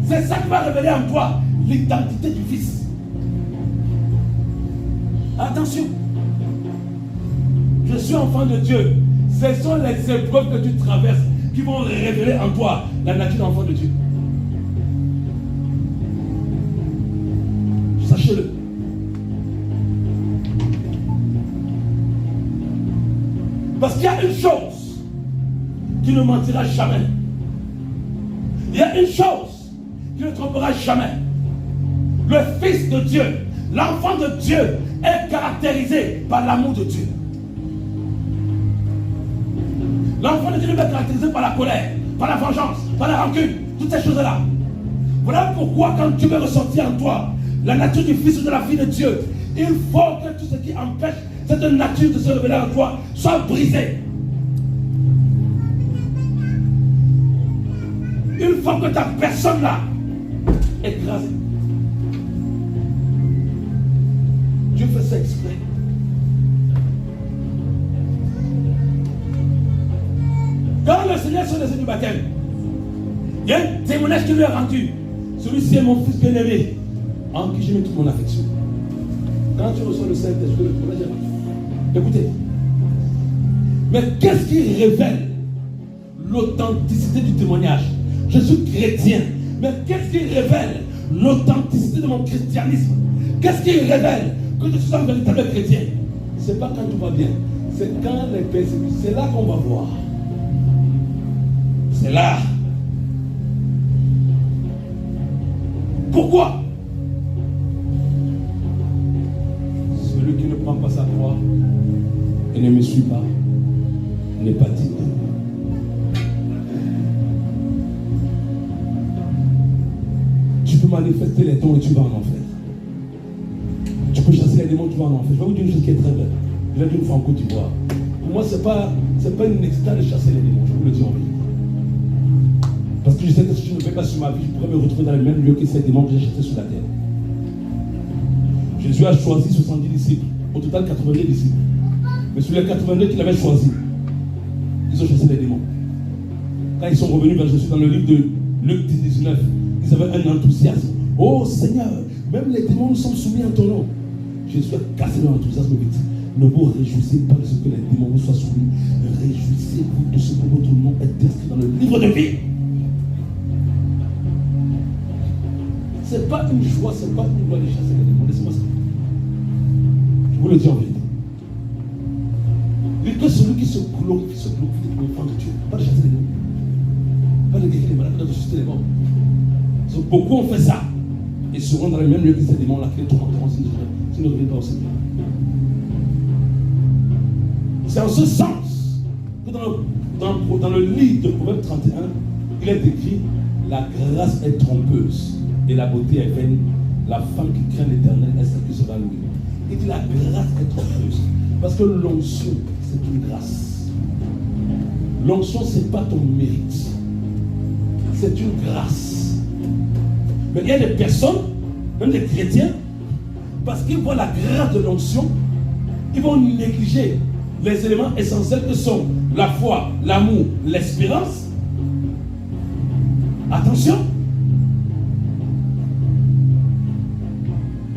C'est ça qui va révéler en toi l'identité du fils. Attention, je suis enfant de Dieu. Ce sont les épreuves que tu traverses qui vont révéler en toi la nature d'enfant de Dieu. Sachez-le. Parce qu'il y a une chose qui ne mentira jamais. Il y a une chose qui ne trompera jamais. Le Fils de Dieu, l'enfant de Dieu, est caractérisé par l'amour de Dieu. L'enfant de Dieu est caractérisé par la colère, par la vengeance, par la rancune, toutes ces choses-là. Voilà pourquoi quand Dieu veut ressortir en toi la nature du Fils ou de la fille de Dieu, il faut que tout ce qui empêche cette nature de se révéler en toi soit brisé. Il faut que ta personne là écrasée. Dieu fait ça exprès. Quand le Seigneur se laissait du baptême, il y a un témoignage qui lui a rendu. Celui-ci est mon fils bien-aimé, en qui je mets toute mon affection. Quand tu reçois le Saint-Esprit, le témoignage est rendu. Écoutez. Mais qu'est-ce qui révèle l'authenticité du témoignage? Je suis chrétien. Mais qu'est-ce qui révèle l'authenticité de mon christianisme? Qu'est-ce qui révèle que je suis un véritable chrétien? Ce n'est pas quand tout va bien. C'est quand les persécutions. C'est là qu'on va voir. C'est là. Pourquoi? Celui qui ne prend pas sa croix et ne me suit pas n'est pas digne. Tu peux manifester les dons et tu vas en enfer. Tu peux chasser les démons, tu vas en enfer. Je vais vous dire une chose qui est très belle. Je l'ai dit une fois en Côte d'Ivoire. Pour moi, ce n'est pas une excitation de chasser les démons. Je vous le dis en vérité. Parce que je sais que si je ne fais pas sur ma vie, je pourrais me retrouver dans le même lieu que ces démons que j'ai chassés sur la terre. Jésus a choisi 70 disciples. Au total, 82 disciples. Mais sur les 82 qu'il avait choisis, ils ont chassé les démons. Quand ils sont revenus vers Jésus dans le livre de Luc 19, ils avaient un enthousiasme. Oh Seigneur, même les démons nous sont soumis à ton nom. Jésus a cassé leur enthousiasme vite. Ne vous réjouissez pas de ce que les démons vous soient soumis. Réjouissez-vous de ce que votre nom est inscrit dans le livre de vie. Ce n'est pas une joie, ce n'est pas une joie de chasser les démons. Laissez-moi ça. Je vous le dis en vérité. Il que celui qui se glorifie devant Dieu. Pas de chasser les démons. Pas de guérir les malades, pas de susciter les morts. Donc, beaucoup ont fait ça. Et seront dans le même lieu que ces démons-là qui les tourmenteront s'ils ne reviennent pas au Seigneur. C'est en ce sens que dans le livre de Proverbe 31, il est écrit: la grâce est trompeuse et la beauté est vaine. La femme qui craint l'Éternel est celle qui sera louée. Il dit la grâce est trompeuse. Parce que l'onction, c'est une grâce. L'onction, ce n'est pas ton mérite. C'est une grâce. Mais il y a des personnes, même des chrétiens, parce qu'ils voient la grâce de l'onction, ils vont négliger les éléments essentiels que sont la foi, l'amour, l'espérance. Attention.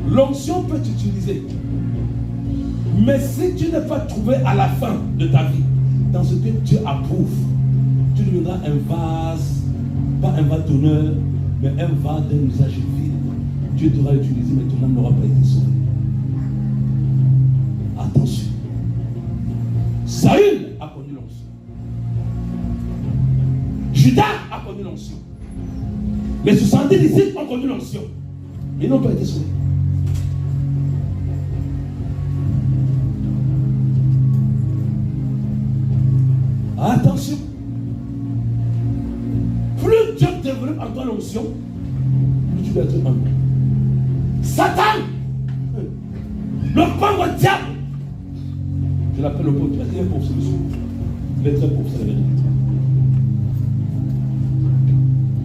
L'onction peut t'utiliser. Mais si tu n'es pas trouvé à la fin de ta vie dans ce que Dieu approuve, tu deviendras un vase, pas un vase d'honneur, mais un vase d'un usage vide. Dieu t'aura utilisé, mais ton âme n'aura pas été sauvée. Attention. Saül a connu l'onction. Judas a connu l'onction. Les 70 disciples ont connu l'onction. Mais ils n'ont pas été sauvés. Attention. Plus Dieu développe en toi l'onction, plus tu dois être humble. Satan, le pauvre diable, je l'appelle le pauvre, il est pauvre, c'est le soir. Il est très pauvre, c'est la vérité.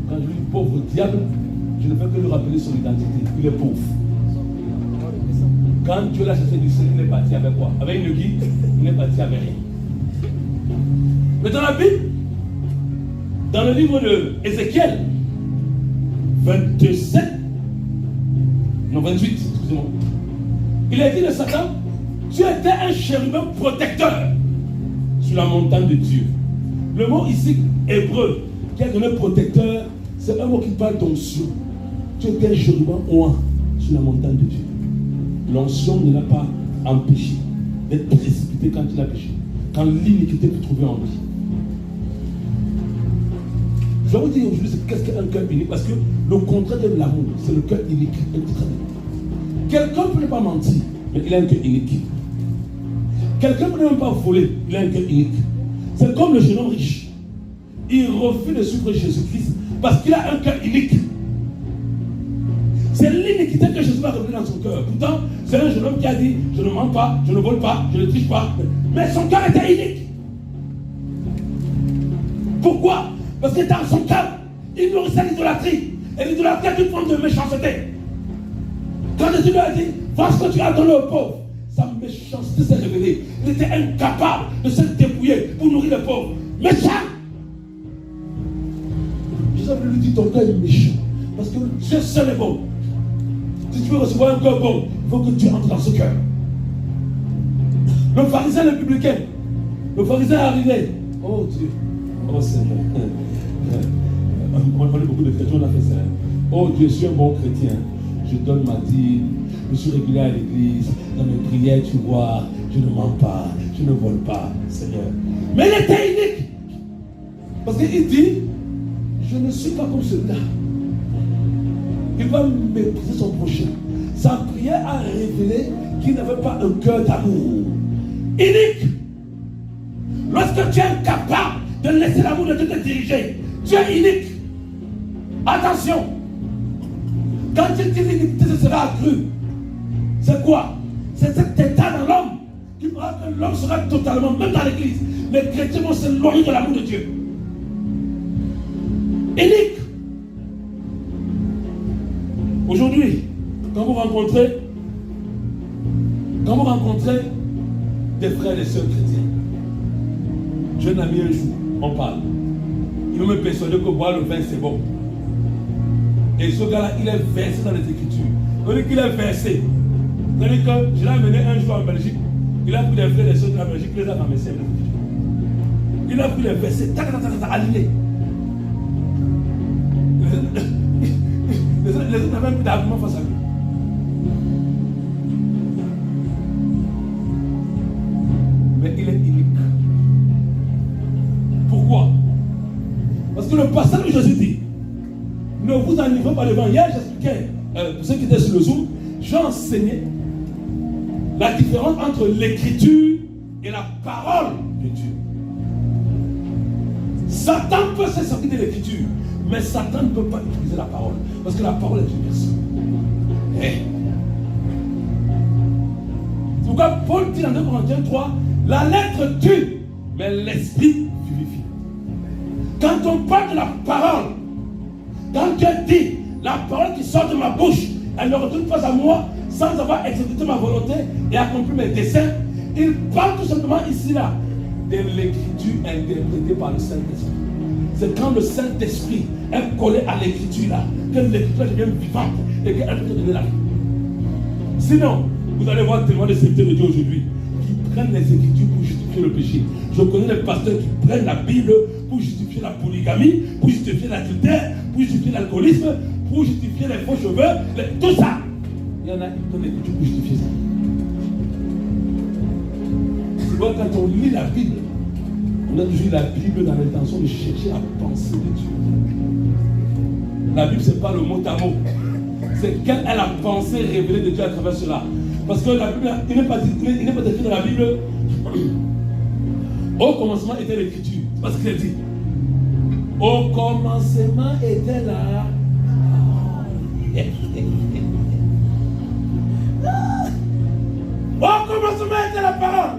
Quand je dis pauvre diable, je ne fais que lui rappeler son identité. Il est pauvre. Quand Dieu l'a chassé du ciel, il est parti avec quoi? Avec une guide, il est parti avec rien. Mais dans la Bible, dans le livre de Ézéchiel 28, excusez-moi, il est dit de Satan: tu étais un chérubin protecteur sur la montagne de Dieu. Le mot ici, hébreu, qui est donné protecteur, c'est un mot qui parle d'onction. Tu étais un chérubin oint sur la montagne de Dieu. L'onction ne l'a pas empêché d'être précipité quand il a péché, quand l'iniquité peut trouver en lui. Je vais vous dire aujourd'hui qu'est-ce qu'un cœur unique, parce que le contraire de l'amour, c'est le cœur unique. Quelqu'un ne peut pas mentir, mais il a un cœur unique. Quelqu'un ne peut même pas voler, il a un cœur unique. C'est comme le jeune homme riche. Il refuse de suivre Jésus-Christ parce qu'il a un cœur unique. C'est l'iniquité que Jésus va révéler dans son cœur. Pourtant, c'est un jeune homme qui a dit: je ne mens pas, je ne vole pas, je ne triche pas. Mais son cœur était unique. Pourquoi? Parce que dans son cœur, il nourrissait l'idolâtrie. Et l'idolâtrie est une forme de méchanceté. Quand Jésus lui a dit: Vois ce que tu as donné aux pauvres. Sa méchanceté s'est révélée. Il était incapable de se débrouiller pour nourrir les pauvres. Méchant. Jésus lui dit, ton cœur est méchant. Parce que Dieu seul est bon. Si tu veux recevoir un cœur bon, il faut que tu entres dans ce cœur. Le pharisien, le publicain. Le pharisien est arrivé. Oh Dieu. Oh Seigneur. On est beaucoup de chrétiens, on a fait ça. Oh Dieu, je suis un bon chrétien. Je donne ma dîme. Je suis régulier à l'église. Dans mes prières, tu vois, je ne mens pas. Je ne vole pas, Seigneur. Mais il était unique. Parce qu'il dit, je ne suis pas comme celui-là. Il va mépriser son prochain. Sa prière a révélé qu'il n'avait pas un cœur d'amour. Unique. Lorsque tu es incapable de laisser l'amour de Dieu te diriger, tu es unique. Attention. Quand tu dis l'iniquité, ce sera accru. C'est quoi? C'est cet état dans l'homme qui fera que l'homme sera totalement, même dans l'église, les chrétiens vont s'éloigner de l'amour de Dieu. Unique. Aujourd'hui, quand vous rencontrez des frères et sœurs chrétiens, j'ai un ami un jour, on parle. Il veut me persuader que boire le vin c'est bon. Et ce gars-là, il est versé dans les Écritures. On dit qu'il est versé. C'est-à-dire que je l'ai amené un jour en Belgique. Il a pris les frères et sœurs de la Belgique, il les a ramassés. Il a pris les versets, alignés. Les autres n'avaient même plus d'argument face à lui. Mais il est unique. Pourquoi? Parce que le passage de Jésus dit, ne vous enivrez pas devant. Hier, j'expliquais, pour ceux qui étaient sur le Zoom, j'ai enseigné la différence entre l'écriture et la parole de Dieu. Satan peut se sortir de l'écriture, mais Satan ne peut pas utiliser la parole, parce que la parole est une personne. C'est pourquoi Paul dit dans 2 Corinthiens 3, la lettre tue, mais l'esprit vivifie. Quand on parle de la parole, quand Dieu dit, la parole qui sort de ma bouche, elle ne retourne pas à moi sans avoir exécuté ma volonté et accompli mes desseins, il parle tout simplement ici là de l'écriture interprétée par le Saint-Esprit. C'est quand le Saint-Esprit est collé à l'écriture là, que l'écriture devient vivante et qu'elle peut donner la vie. Sinon, vous allez voir tellement de serviteurs de Dieu aujourd'hui qui prennent les Écritures pour justifier le péché. Je connais des pasteurs qui prennent la Bible pour justifier la polygamie, pour justifier l'adultère, pour justifier l'alcoolisme, pour justifier les faux cheveux, tout ça. Il y en a qui donnent l'Écriture pour justifier ça. C'est vrai, quand on lit la Bible, on a toujours la Bible dans l'intention de chercher la pensée de Dieu. La Bible, ce n'est pas le mot à mot. C'est quelle est la pensée révélée de Dieu à travers cela. Parce que la Bible, il n'est pas écrit dans la Bible. Au commencement était l'écriture. C'est parce qu'il est dit. Au commencement était la Au commencement était la parole.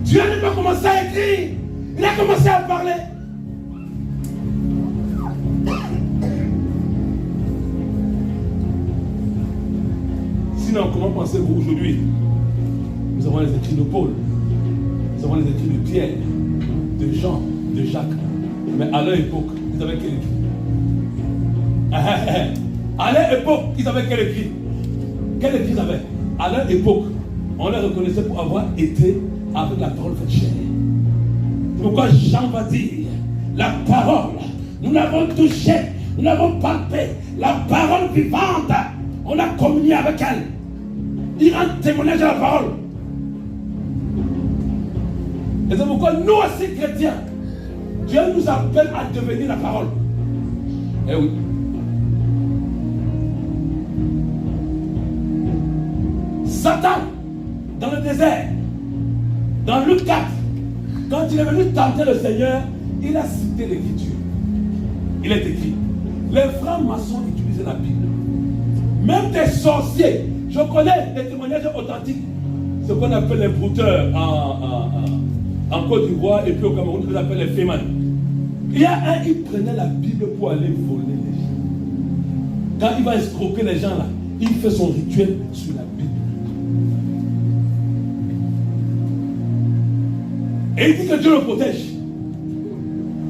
Dieu n'a pas commencé à écrire. Il a commencé à parler. Sinon, comment pensez-vous aujourd'hui? Nous avons les écrits de Paul. Nous avons les écrits de Pierre, de Jean, de Jacques. Mais à leur époque, ils avaient quel écrit? À leur époque, ils avaient quel écrit? Quel écrit ils avaient? À leur époque, on les reconnaissait pour avoir été avec la parole faite chair. C'est pourquoi Jean va dire, la parole, nous l'avons touchée, nous l'avons palpée, la parole vivante, on a communié avec elle. Il rend témoignage de la parole. Et c'est pourquoi nous aussi chrétiens, Dieu nous appelle à devenir la parole. Eh oui. Satan, dans le désert, dans Luc 4, quand il est venu tenter le Seigneur, il a cité l'écriture. Il est écrit. Les francs-maçons utilisaient la Bible. Même des sorciers. Je connais des témoignages authentiques. Ce qu'on appelle les brouteurs en Côte d'Ivoire et puis au Cameroun, on les appelle les fémans. Il y a un, il prenait la Bible pour aller voler les gens. Quand il va escroquer les gens là, il fait son rituel sur la Bible. Et il dit que Dieu le protège.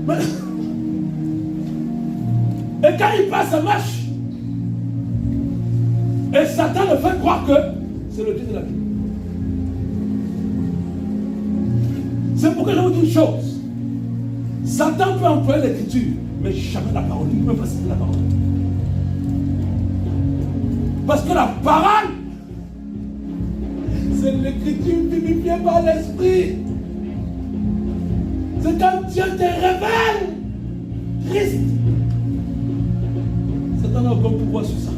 Mais... Et quand il passe, ça marche. Et Satan le fait croire que c'est le Dieu de la Bible. C'est pourquoi je vous dis une chose. Satan peut employer l'écriture, mais jamais la parole. Il ne peut pas citer la parole. Parce que la parole, c'est l'écriture vivifiée par l'esprit. C'est quand Dieu te révèle Christ. Satan n'a aucun pouvoir sur ça.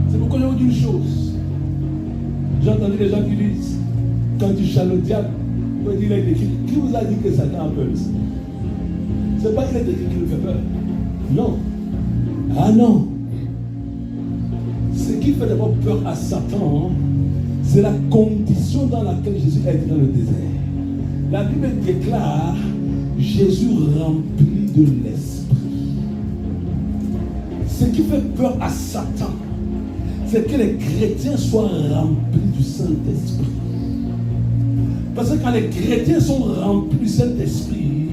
C'est pourquoi je vous dis une chose. J'ai entendu les gens qui disent, quand tu chales le diable, il a écrit. Qui vous a dit que Satan a peur? C'est pas qu'il est écrit qui nous fait peur. Non. Ah non. Ce qui fait d'abord peur à Satan, c'est la condition dans laquelle Jésus a été dans le désert. La Bible déclare Jésus rempli de l'Esprit. Ce qui fait peur à Satan, c'est que les chrétiens soient remplis du Saint-Esprit. Parce que quand les chrétiens sont remplis du Saint-Esprit,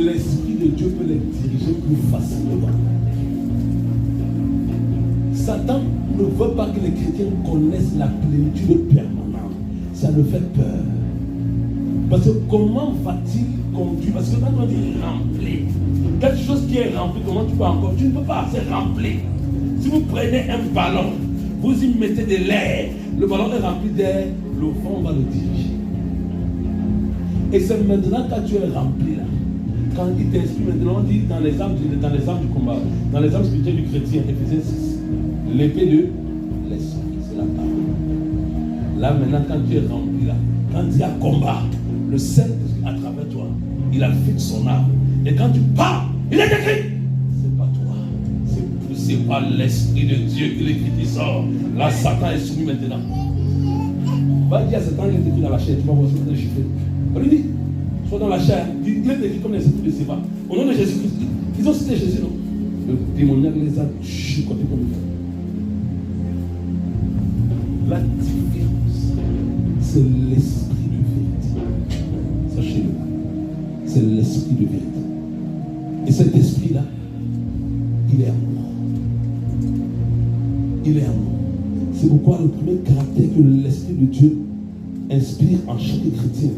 l'Esprit de Dieu peut les diriger plus facilement. Satan ne veut pas que les chrétiens connaissent la plénitude permanente. Ça le fait peur. Parce que comment va-t-il conduire? Parce que quand on dit rempli, quelque chose qui est rempli, comment tu peux encore? Tu ne peux pas, c'est rempli. Si vous prenez un ballon, vous y mettez de l'air, le ballon est rempli d'air, le vent va le diriger. Et c'est maintenant quand tu es rempli là, quand il t'inspire, maintenant on dit dans les armes du combat, dans les armes spirituelles du chrétien, Éphésiens 6, l'épée de l'esprit, c'est la parole. Là maintenant quand tu es rempli là, quand il y a combat, le Saint-Esprit à travers toi, il affecte son âme. Et quand tu pars, il est écrit. C'est pas toi, c'est poussé par l'Esprit de Dieu que l'écrit sort. Là, Satan est soumis maintenant. Va dire à Satan, il est écrit dans la chair, tu vas voir ce que je fais. On lui dit, sois dans la chair, il est écrit comme les esprits de Séba. Au nom de Jésus-Christ, ils ont cité Jésus, non? Le démoniaque les a chicotés comme il faut. La différence, c'est l'esprit de vérité. Sachez-le, c'est l'esprit de vérité. Et cet esprit-là, il est amour. Il est amour. C'est pourquoi le premier caractère que l'Esprit de Dieu inspire en chaque chrétien,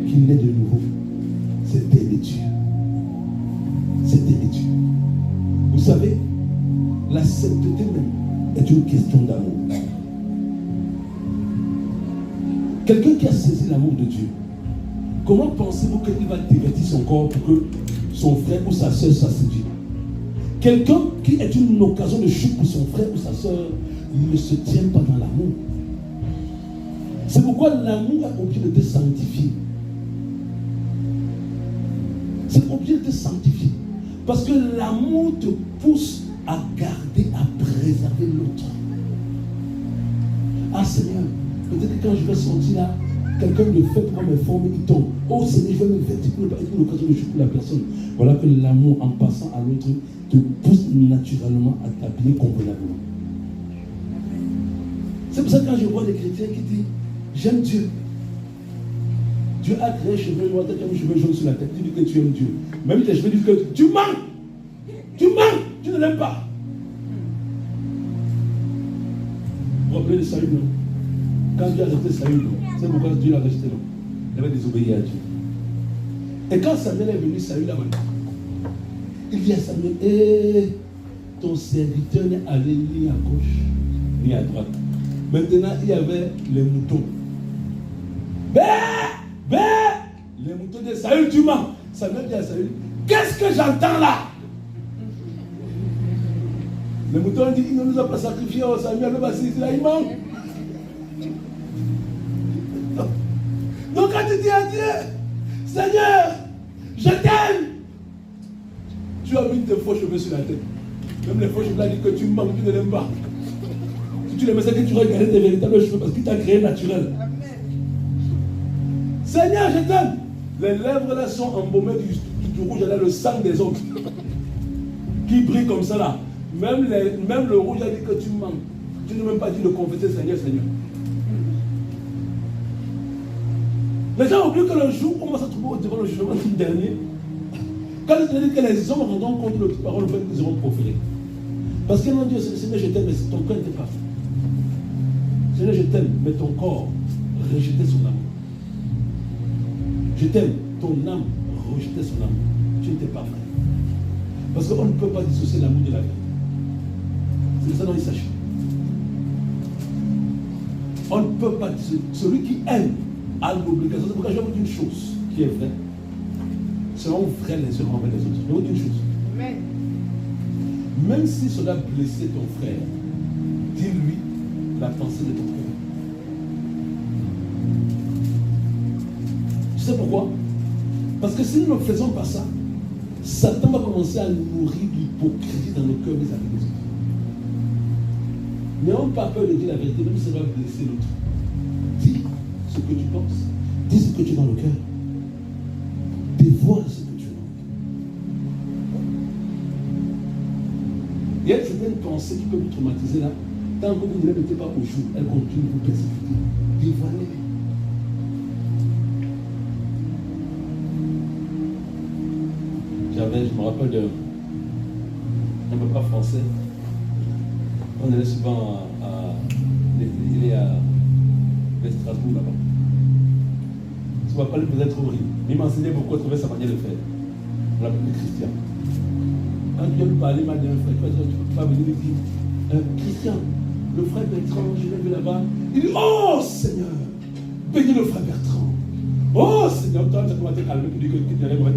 qu'il naît de nouveau, c'est d'aimer Dieu. C'est d'aimer Dieu. Vous savez, la sainteté même est une question d'amour. Quelqu'un qui a saisi l'amour de Dieu, comment pensez-vous qu'il va divertir son corps pour que son frère ou sa soeur soit séduit? Quelqu'un qui est une occasion de chute pour son frère ou sa soeur ne se tient pas dans l'amour. C'est pourquoi l'amour est obligé de te sanctifier. C'est obligé de te sanctifier. Parce que l'amour te pousse à garder, à préserver l'autre. Ah Seigneur, peut-être que quand je vais sortir là, quelqu'un me fait pour me former, il tombe. Oh Seigneur, je vais me vêtir pour ne pas être une occasion de chute pour la personne. Voilà que l'amour, en passant à l'autre, te pousse naturellement à t'habiller convenablement. C'est pour ça que quand je vois des chrétiens qui disent j'aime Dieu. Dieu a créé cheveux noirs, tu as un cheveu jaune sur la tête, tu dis que tu aimes Dieu. Même tes cheveux disent que tu mens. Tu mens, tu ne l'aimes pas. Vous vous rappelez de Saül, non? Quand Dieu a rejeté Saül, non? C'est pourquoi Dieu l'a rejeté, non? Il avait désobéi à Dieu. Et quand Samuel est venu, Saül a dit, il dit à Samuel, ton serviteur n'est allé ni à gauche, ni à droite. Maintenant, il y avait les moutons. Les moutons de Saül, tu mens. Samuel dit à Saül, qu'est-ce que j'entends là? Les moutons ont dit, il ne nous a pas sacrifié, oh Samuel, là, il ment. Donc quand tu dis à Dieu, Seigneur, je t'aime, tu as mis tes faux cheveux sur la tête. Même les faux cheveux là disent que tu mens, tu ne l'aimes pas. Si tu l'aimais, c'est que tu regardais tes véritables cheveux parce qu'il t'a créé naturel. Amen. Seigneur, je t'aime. Les lèvres là sont embaumées du rouge, là, le sang des autres qui brille comme ça là. Même le rouge a dit que tu mens. Tu n'as même pas dit de confesser Seigneur, Seigneur. Les gens oublient que le jour où on va se trouver devant le jugement dernier, quand il dit que les hommes rendront compte de toutes paroles qu'ils auront proférées. Parce qu'ils m'ont dit, Seigneur, je t'aime, mais ton cœur n'était pas fait. Seigneur, je t'aime, mais ton corps rejetait son amour. Je t'aime, ton âme rejetait son amour. Tu n'étais pas vrai. Parce qu'on ne peut pas dissocier l'amour de la vie. C'est ça dont il s'agit. On ne peut pas dissocier. Celui qui aime a l'obligation. C'est pourquoi je vais vous dire une chose qui est vraie. Seront vrais les uns envers les autres. Je vais vous dire une chose. Amen. Même si cela blessait ton frère, dis-lui la pensée de ton frère. Tu sais pourquoi? Parce que si nous ne faisons pas ça, Satan va commencer à nourrir l'hypocrisie dans nos cœurs vis-à-vis des autres. N'ayons pas peur de dire la vérité, même si ça va blesser l'autre. Dis ce que tu penses. Dis ce que tu as dans le cœur. Dévoile ce que tu as. Il y a certaines pensées qui peuvent vous traumatiser là. Tant que vous ne les mettez pas au jour, elles continuent de vous persécuter. Dévoilez-les. Je me rappelle d'un papa français. On allait souvent il est à Strasbourg là-bas. Ce papa lui faisait trop rire. Il m'enseignait beaucoup à trouver sa manière de faire. On l'appelait Christian. Quand tu viens lui parler mal d'un frère, tu ne peux pas venir lui dire Christian, le frère Bertrand, je l'ai vu là-bas. Il dit oh Seigneur, bénis le frère Bertrand. Oh Seigneur, toi tu vas te calmer, tu dis que tu n'allais pas.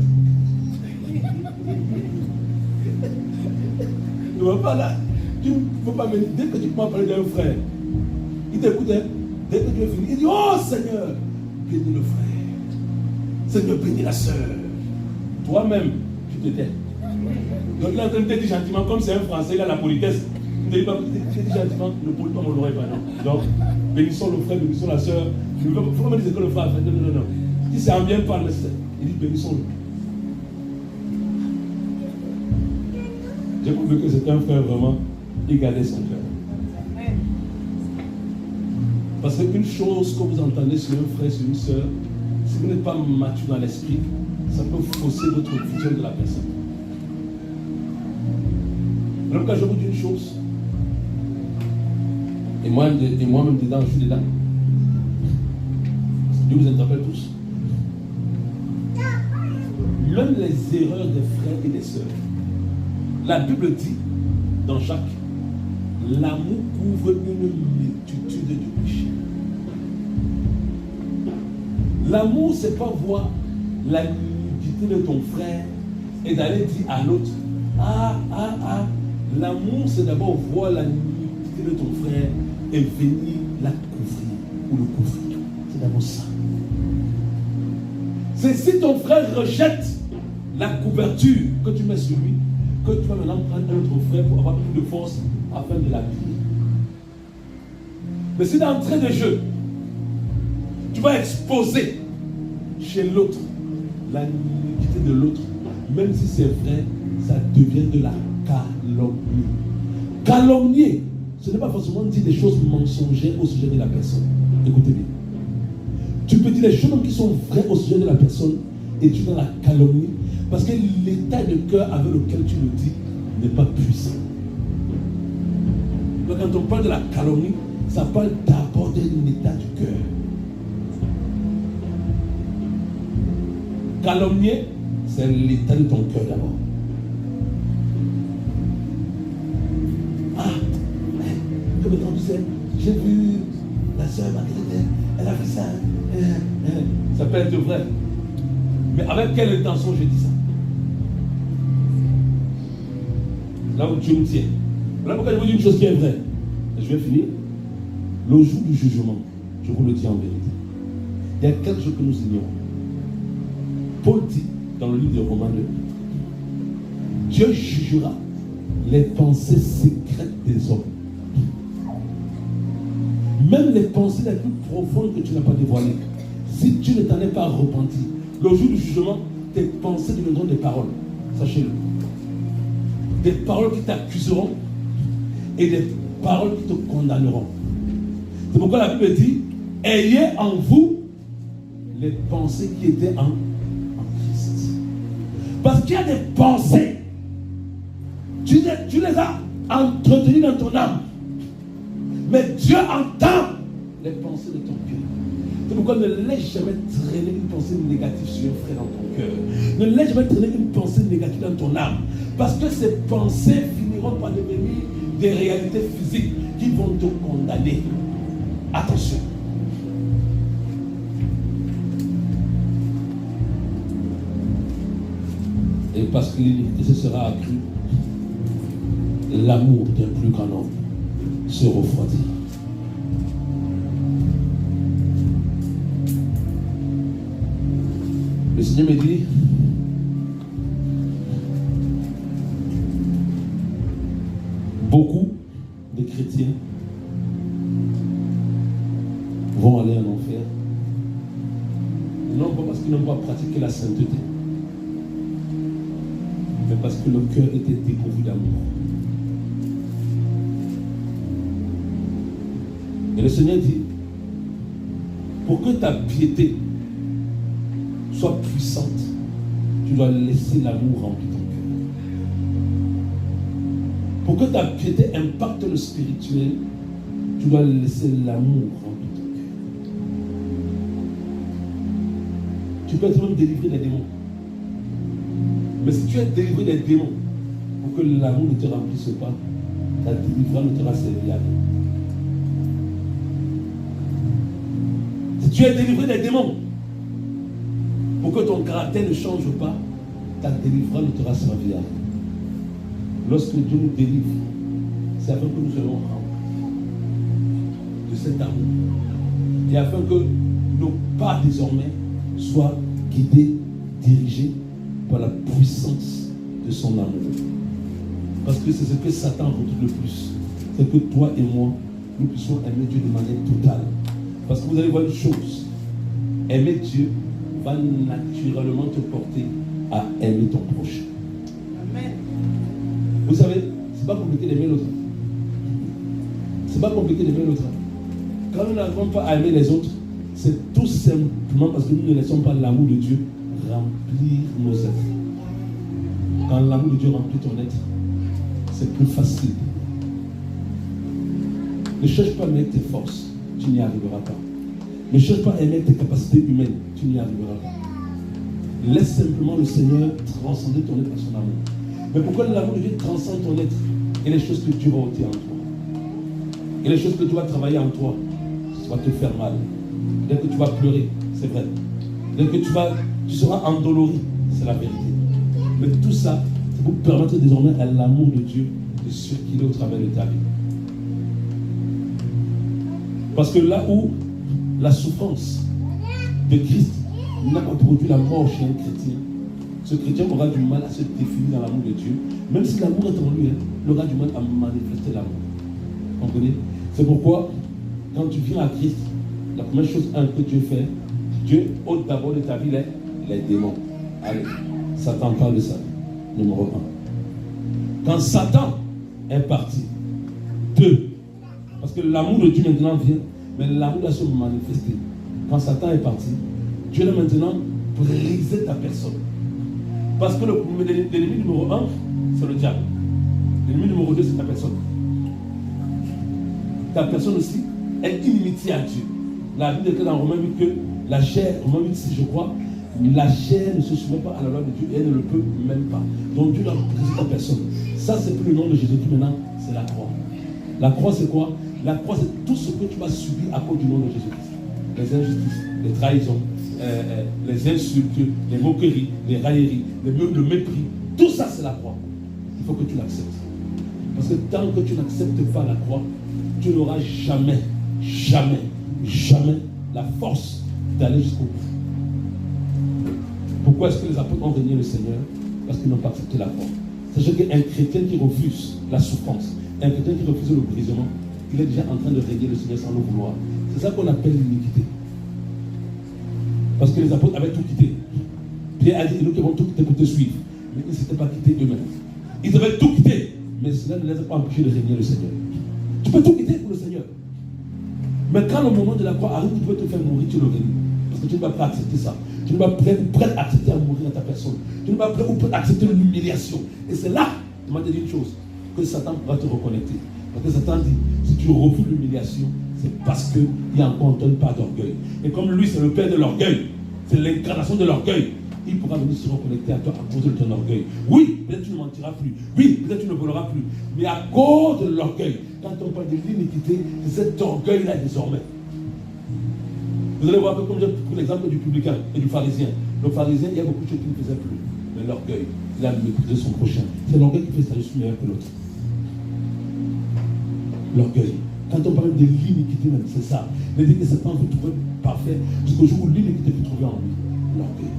Ne va pas là. Tu ne peux pas venir. Dès que tu peux parler d'un frère, il t'écoute. Dès que tu es fini, il dit oh Seigneur, bénis le frère. Seigneur, bénis la soeur. Toi-même, tu te tais. Donc il est en train de te dire gentiment, comme c'est un français, il a la politesse. Il te dit pas, tu dis gentiment, ne pollue pas mon oreille, non. Donc, bénissons le frère, bénissons la soeur. Il ne faut pas me dire ce que le frère a fait. Non. Si c'est en bien parle, il dit bénissons-le. J'ai compris que c'était un frère vraiment, il gardait son cœur. Parce qu'une chose que vous entendez sur un frère, sur une soeur, si vous n'êtes pas mature dans l'esprit, ça peut fausser votre vision de la personne. Alors quand je vous dis une chose, et moi-même dedans, je suis dedans. Dieu vous interpelle tous. L'une des erreurs des frères et des sœurs, la Bible dit dans Jacques, l'amour couvre une multitude de péchés. L'amour, c'est pas voir la nudité de ton frère et d'aller dire à l'autre, L'amour, c'est d'abord voir la nudité de ton frère et venir la couvrir ou le couvrir. C'est d'abord ça. C'est si ton frère rejette la couverture que tu mets sur lui, que tu vas maintenant prendre un autre frère pour avoir plus de force afin de l'habiller. Mais si d'entrée de jeu, tu vas exposer chez l'autre la nudité de l'autre, même si c'est vrai, ça devient de la calomnie. Calomnier, ce n'est pas forcément dire des choses mensongères au sujet de la personne. Écoutez bien. Tu peux dire des choses qui sont vraies au sujet de la personne et tu es dans la calomnie parce que l'état de cœur avec lequel tu le dis n'est pas puissant. Donc quand on parle de la calomnie, ça parle d'abord d'un état du cœur. Calomnier, c'est l'état de ton cœur d'abord. J'ai vu la soeur Marguerite, elle a fait ça. Ça peut être vrai. Mais avec quelle intention je dis ça? Là où Dieu me tient. Voilà pourquoi je vous dis une chose qui est vraie. Je vais finir. Le jour du jugement, je vous le dis en vérité, il y a quelque chose que nous ignorons. Paul dit dans le livre de Romains 2, Dieu jugera les pensées secrètes des hommes. Même les pensées les plus profondes que tu n'as pas dévoilées. Si tu ne t'en es pas repenti, le jour du jugement, tes pensées deviendront des paroles. Sachez-le. Des paroles qui t'accuseront et des paroles qui te condamneront. C'est pourquoi la Bible dit, ayez en vous les pensées qui étaient en Christ. Parce qu'il y a des pensées, tu les as entretenues dans ton âme. Mais Dieu entend les pensées de ton cœur. C'est pourquoi ne laisse jamais traîner une pensée négative sur un frère dans ton cœur. Ne laisse jamais traîner une pensée négative dans ton âme. Parce que ces pensées finiront par devenir des réalités physiques qui vont te condamner. Attention. Et parce que l'iniquité se sera accrue, l'amour d'un plus grand homme se refroidit. Le Seigneur me dit, beaucoup de chrétiens vont aller en enfer, non pas parce qu'ils n'ont pas pratiqué la sainteté, mais parce que le cœur était dépourvu d'amour. Et le Seigneur dit, pour que ta piété soit puissante, tu dois laisser l'amour remplir ton cœur. Pour que ta piété impacte le spirituel, tu dois laisser l'amour remplir ton cœur. Tu peux être même délivré des démons. Mais si tu es délivré des démons, pour que l'amour ne te remplisse pas, ta délivrance ne te sera serviable. Si tu es délivré des démons, pour que ton caractère ne change pas, ta délivrance ne te sera serviable. Lorsque Dieu nous délivre, c'est afin que nous soyons remplis de cet amour. Et afin que nos pas désormais soient guidés, dirigés par la puissance de son amour. Parce que c'est ce que Satan redoute le plus. C'est que toi et moi, nous puissions aimer Dieu de manière totale. Parce que vous allez voir une chose. Aimer Dieu va naturellement te porter à aimer ton prochain. Amen. Vous savez, c'est pas compliqué d'aimer l'autre. C'est pas compliqué d'aimer l'autre. Quand nous n'arrivons pas à aimer les autres, c'est tout simplement parce que nous ne laissons pas l'amour de Dieu remplir nos êtres. Quand l'amour de Dieu remplit ton être, c'est plus facile. Ne cherche pas à aimer tes forces, tu n'y arriveras pas. Ne cherche pas à aimer tes capacités humaines, tu n'y arriveras pas. Laisse simplement le Seigneur transcender ton être à son amour. Mais pourquoi l'amour de Dieu transcende ton être? Et les choses que Dieu va ôter en toi. Et les choses que tu vas travailler en toi, ça va te faire mal. Dès que tu vas pleurer, c'est vrai. Dès que tu seras endolori, c'est la vérité. Mais tout ça, c'est pour permettre désormais à l'amour de Dieu de circuler au travers de ta vie. Parce que là où la souffrance de Christ n'a pas produit la mort chez un chrétien, ce chrétien aura du mal à se définir dans l'amour de Dieu. Même si l'amour est en lui, il aura du mal à manifester l'amour. Vous comprenez? C'est pourquoi, quand tu viens à Christ, la première chose que Dieu fait, Dieu ôte d'abord de ta vie les démons. Allez, Satan parle de ça. Numéro 1. Quand Satan est parti, 2. Parce que l'amour de Dieu maintenant vient, mais l'amour doit se manifester. Quand Satan est parti, Dieu a maintenant brisé ta personne. Parce que l'ennemi numéro 1, c'est le diable. L'ennemi numéro 2, c'est ta personne. Ta personne aussi est inimitié à Dieu. La Bible dit dans Romains 8 que la chair, Romains 8, je crois, la chair ne se souvient pas à la loi de Dieu et elle ne le peut même pas. Donc Dieu doit briser ta personne. Ça, c'est plus le nom de Jésus-Christ maintenant, c'est la croix. La croix, c'est quoi? La croix, c'est tout ce que tu vas subir à cause du nom de Jésus-Christ. Les injustices, les trahisons, les insultes, les moqueries, les railleries, le mépris. Tout ça, c'est la croix. Il faut que tu l'acceptes. Parce que tant que tu n'acceptes pas la croix, tu n'auras jamais, jamais, jamais la force d'aller jusqu'au bout. Pourquoi est-ce que les apôtres ont régné le Seigneur? Parce qu'ils n'ont pas accepté la croix. Sachez qu'un chrétien qui refuse la souffrance, un chrétien qui refuse le brisement, il est déjà en train de régner le Seigneur sans le vouloir. C'est ça qu'on appelle l'iniquité. Parce que les apôtres avaient tout quitté. Pierre a dit, nous qui avons tout quitté pour te suivre. Mais ils ne s'étaient pas quittés eux-mêmes. Ils avaient tout quitté. Mais cela ne les a pas empêchés de régner le Seigneur. Tu peux tout quitter pour le Seigneur. Mais quand le moment de la croix arrive, tu peux te faire mourir, tu le réduis. Parce que tu n'es pas prêt à accepter ça. Tu n'es pas prêt à accepter à mourir dans ta personne. Tu n'es pas prêt à accepter l'humiliation. Et c'est là, je vais te dire une chose, que Satan pourra te reconnecter. Parce que Satan dit, si tu refuses l'humiliation, c'est parce qu'il y a encore une part d'orgueil. Et comme lui, c'est le père de l'orgueil, c'est l'incarnation de l'orgueil, il pourra venir se reconnecter à toi à cause de ton orgueil. Oui, peut-être tu ne mentiras plus. Oui, peut-être tu ne voleras plus. Mais à cause de l'orgueil, quand on parle de l'iniquité, c'est cet orgueil-là désormais. Vous allez voir que comme j'ai pris l'exemple du publicain et du pharisien. Le pharisien, il y a beaucoup de choses qu'il ne faisait plus. Mais l'orgueil, il a méprisé son prochain. C'est l'orgueil qui fait ça, je suis meilleur que l'autre. L'orgueil. Quand on parle de l'iniquité même, c'est ça. Il dit que Satan veut trouver parfait jusqu'au jour où l'iniquité peut trouver en lui. L'orgueil.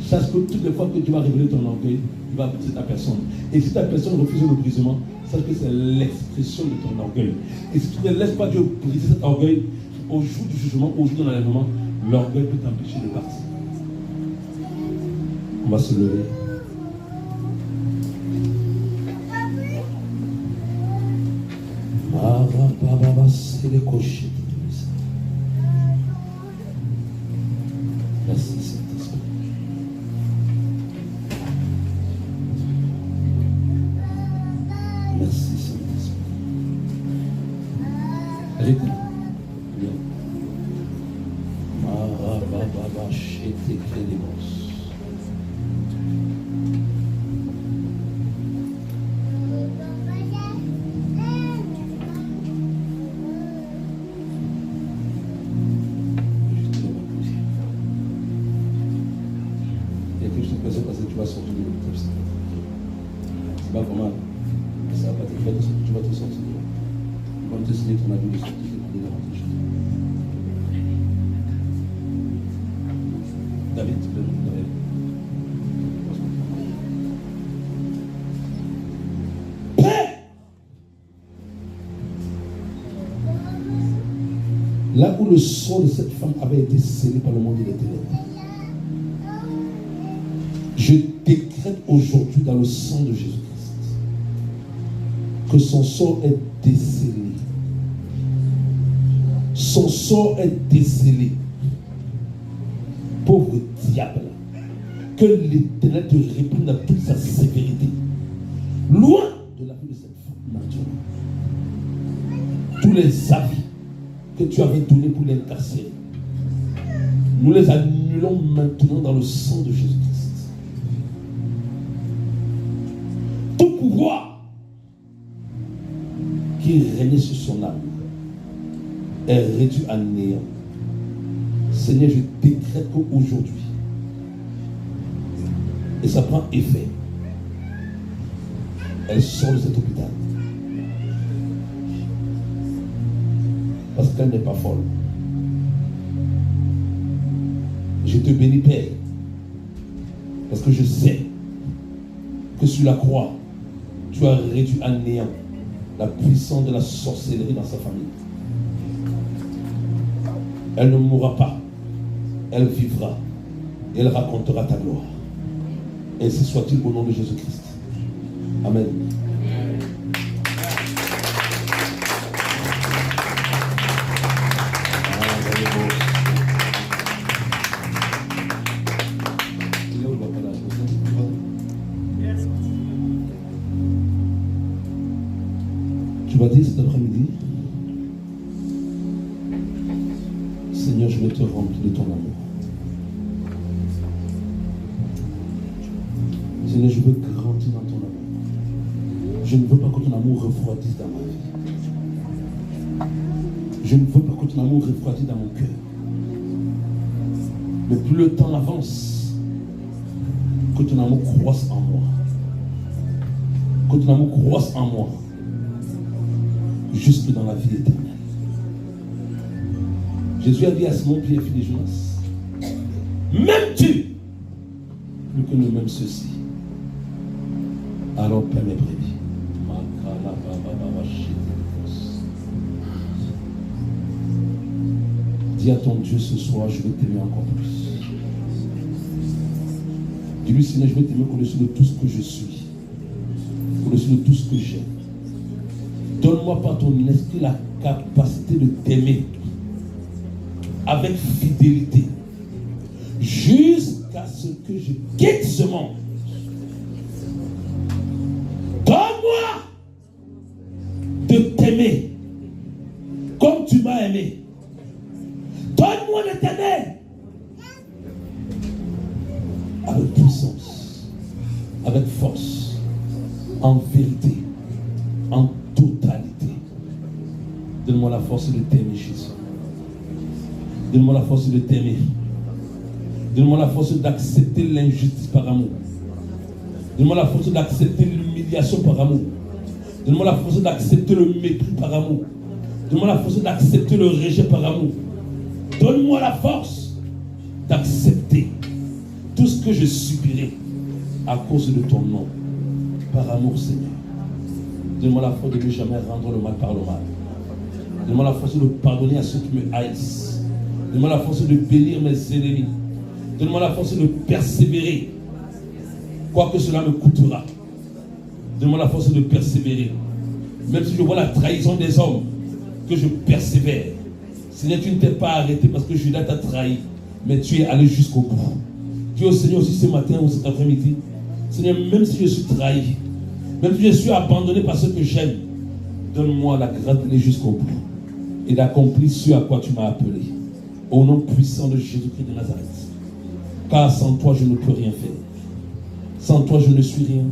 Sache que toutes les fois que tu vas révéler ton orgueil, il va briser ta personne. Et si ta personne refuse le brisement, sache que c'est l'expression de ton orgueil. Et si tu ne laisses pas Dieu briser cet orgueil, au jour du jugement, au jour de l'enlèvement, l'orgueil peut t'empêcher de partir. On va se lever. C'est les cochers. Merci Saint-Esprit. Merci Saint-Esprit. Arrêtez. Bien. Marababa chete crédimos. C'est pas vraiment. Ça va pas te faire de ce que tu vas te sortir. Quand tu te signes ton avis de sortir, tu vas demander de rentrer chez toi. David, tu peux nous donner. Père! Là où le sang de cette femme avait été scellé par le monde des ténèbres, je décrète aujourd'hui dans le sang de Jésus-Christ que son sort est décellé. Son sort est décellé. Pauvre diable, que l'Éternel te réprime dans toute sa sévérité. Loin de la vie de cette femme maintenant. Tous les avis que tu avais donnés pour l'incarcérer, nous les annulons maintenant dans le sang de Jésus-Christ. Tout pouvoir qui régnait sur son âme est réduit à néant. Seigneur, je décrète qu'aujourd'hui, et ça prend effet, elle sort de cet hôpital. Parce qu'elle n'est pas folle. Je te bénis, Père, parce que je sais que sur la croix, tu as réduit à néant la puissance de la sorcellerie dans sa famille. Elle ne mourra pas, elle vivra et elle racontera ta gloire. Ainsi soit-il au nom de Jésus-Christ. Amen. Tu vas dire cet après-midi, Seigneur, je vais te remplir de ton amour. Seigneur, je veux grandir dans ton amour. Je ne veux pas que ton amour refroidisse dans ma vie. Je ne veux pas que ton amour refroidisse dans mon cœur. Mais plus le temps avance, que ton amour croisse en moi. Que ton amour croisse en moi. Jusque dans la vie éternelle. Jésus a dit à Simon Pierre, fils de Jonas, m'aimes-tu plus que nous-mêmes ceci? Alors Père mes brebis. Dis à ton Dieu ce soir, je vais t'aimer encore plus. Dis-lui, Seigneur, je vais t'aimer au-dessus de tout ce que je suis, au-dessus de tout ce que j'ai. Donne-moi par ton esprit la capacité de t'aimer avec fidélité jusqu'à ce que je quitte ce monde. Donne-moi de t'aimer comme tu m'as aimé. Donne-moi de t'aimer avec puissance, avec force, en vérité, en totalité. Donne-moi la force de t'aimer, Jésus. Donne-moi la force de t'aimer. Donne-moi la force d'accepter l'injustice par amour. Donne-moi la force d'accepter l'humiliation par amour. Donne-moi la force d'accepter le mépris par amour. Donne-moi la force d'accepter le rejet par amour. Donne-moi la force d'accepter tout ce que je subirai à cause de ton nom. Par amour, Seigneur. Donne-moi la force de ne jamais rendre le mal par le mal. Donne-moi la force de pardonner à ceux qui me haïssent. Donne-moi la force de bénir mes ennemis. Donne-moi la force de persévérer, quoi que cela me coûtera. Donne-moi la force de persévérer. Même si je vois la trahison des hommes, que je persévère. Seigneur, tu ne t'es pas arrêté parce que Judas t'a trahi, mais tu es allé jusqu'au bout. Tu es au Seigneur aussi ce matin ou cet après-midi. Seigneur, même si je suis trahi, même si je suis abandonné par ceux que j'aime, donne-moi la grâce d'aller jusqu'au bout et d'accomplir ce à quoi tu m'as appelé. Au nom puissant de Jésus-Christ de Nazareth. Car sans toi, je ne peux rien faire. Sans toi, je ne suis rien.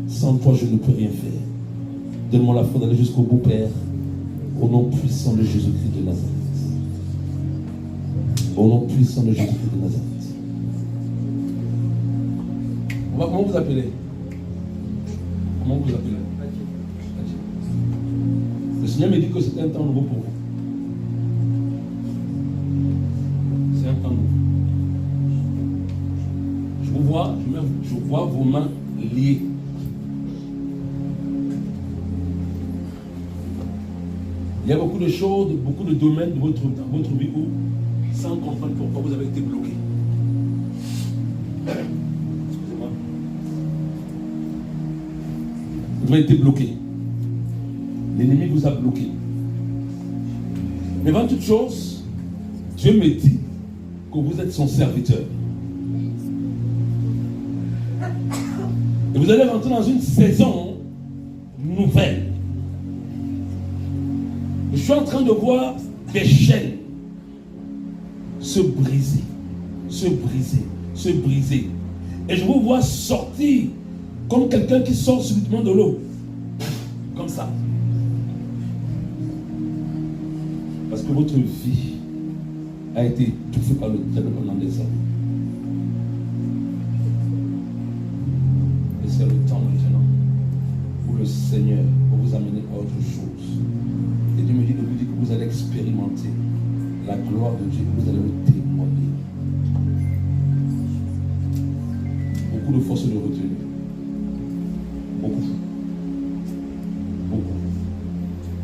Sans toi, je ne peux rien faire. Donne-moi la force d'aller jusqu'au bout, Père. Au nom puissant de Jésus-Christ de Nazareth. Au nom puissant de Jésus-Christ de Nazareth. Comment vous appelez? Comment vous appelez? Le Seigneur me dit que c'est un temps nouveau pour vous. C'est un temps nouveau. Je vois vos mains liées. Il y a beaucoup de choses, beaucoup de domaines de votre vie où, sans comprendre pourquoi vous avez été bloqué. Excusez-moi. Vous avez été bloqué. L'ennemi vous a bloqué. Mais avant toute chose, Dieu me dit que vous êtes son serviteur. Et vous allez rentrer dans une saison nouvelle. Je suis en train de voir des chaînes se briser, se briser, se briser. Et je vous vois sortir comme quelqu'un qui sort subitement de l'eau. Comme ça. Parce que votre vie a été étouffée par le diable pendant des années. Et c'est le temps maintenant où le Seigneur va vous amener à autre chose. Et Dieu me dit de vous dire que vous allez expérimenter la gloire de Dieu, que vous allez le témoigner. Beaucoup de force de retenue. Beaucoup. Beaucoup.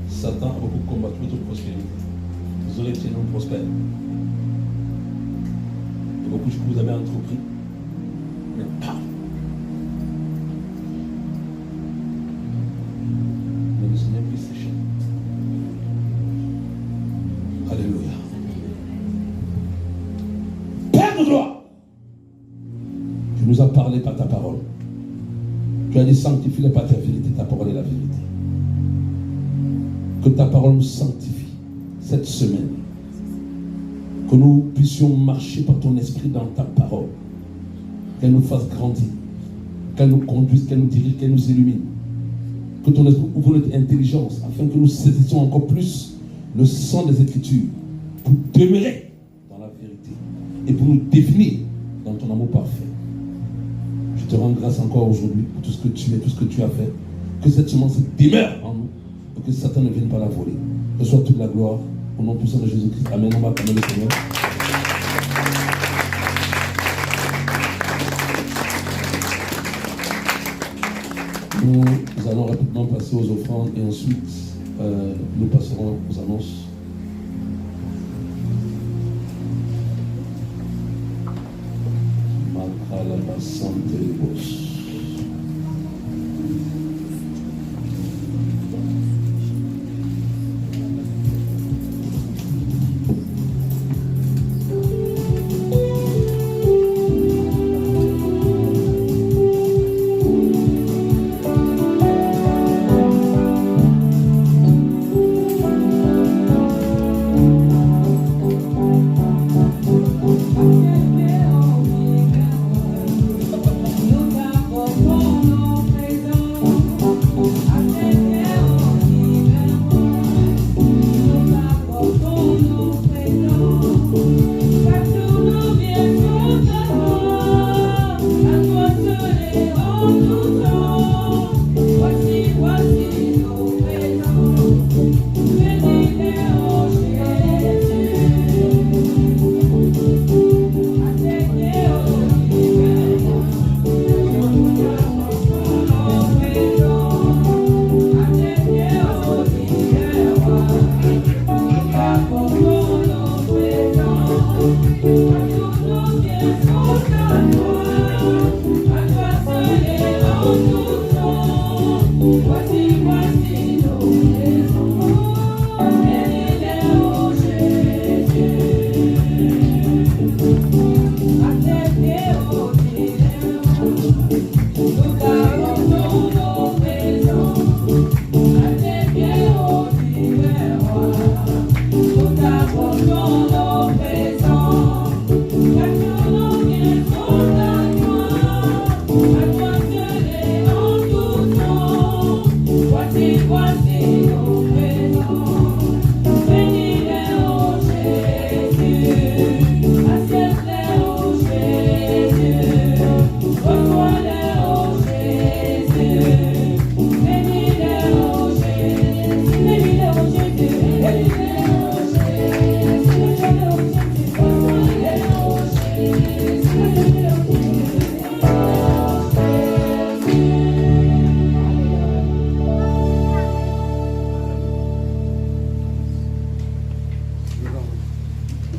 Satan a beaucoup combattu votre prospérité. Vous aurez été non prospère. Il y a beaucoup de choses que vous avez entrepris, mais pas. Mais le Seigneur puisse sécher. Alléluia. Père de gloire, tu nous as parlé par ta parole. Tu as dit sanctifie-les par ta vérité, ta parole est la vérité. Que ta parole nous sanctifie cette semaine. Que nous puissions marcher par ton esprit dans ta parole. Qu'elle nous fasse grandir. Qu'elle nous conduise, qu'elle nous dirige, qu'elle nous illumine. Que ton esprit ouvre notre intelligence afin que nous saisissions encore plus le sens des Écritures pour demeurer dans la vérité et pour nous définir dans ton amour parfait. Je te rends grâce encore aujourd'hui pour tout ce que tu es, tout ce que tu as fait. Que cette semence demeure en nous et que Satan ne vienne pas la voler. Reçois toute la gloire au nom puissant de Jésus-Christ. Amen. On va acclamer le Seigneur. Nous allons rapidement passer aux offrandes et ensuite nous passerons aux annonces.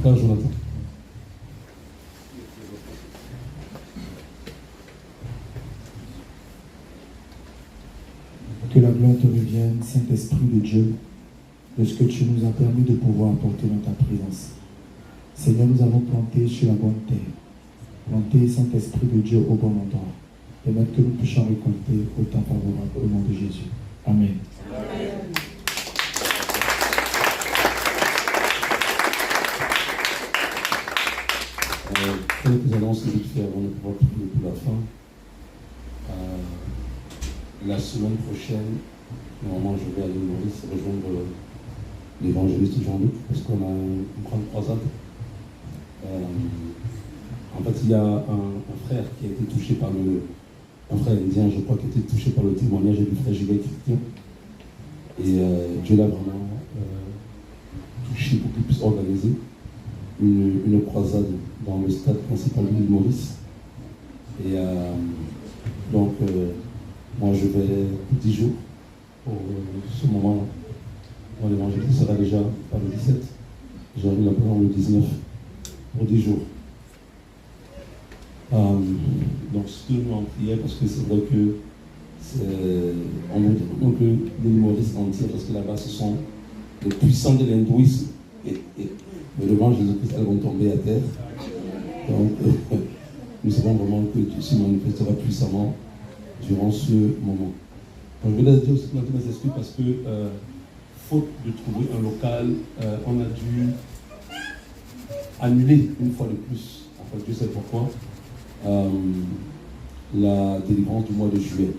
Frère Jonathan. Que la gloire te revienne, Saint-Esprit de Dieu, de ce que tu nous as permis de pouvoir apporter dans ta présence. Seigneur, nous avons planté sur la bonne terre. Planté, Saint-Esprit de Dieu, au bon endroit. Permettre que nous puissions récolter au temps favorable au nom de Jésus. Amen. Quelques annonces que je fais avant de pouvoir prier pour la fin. La semaine prochaine, normalement, je vais aller au Maurice rejoindre l'évangéliste Jean-Luc parce qu'on a une grande croisade. En fait, il y a un frère qui a été touché par un frère indien, je crois, qui a été touché par le témoignage du frère Gilles Christian. Et Dieu l'a vraiment touché pour qu'il puisse organiser une croisade dans le stade principal de l'île Maurice. Et donc, moi je vais 10 jours pour ce moment-là. Moi, l'évangéliste sera déjà par le 17. J'arrive là pendant le 19 pour 10 jours. Donc, ce que nous en prions, parce que c'est vrai que on nous dit que l'île Maurice entière, parce que là-bas ce sont les puissants de l'hindouisme et le vent Jésus-Christ, elles vont tomber à terre. Donc, nous savons vraiment que Dieu se manifestera puissamment durant ce moment. Donc, je voulais dire aussi dans mes esprits parce que, faute de trouver un local, on a dû annuler une fois de plus, enfin Dieu sait pourquoi, la délivrance du mois de juillet.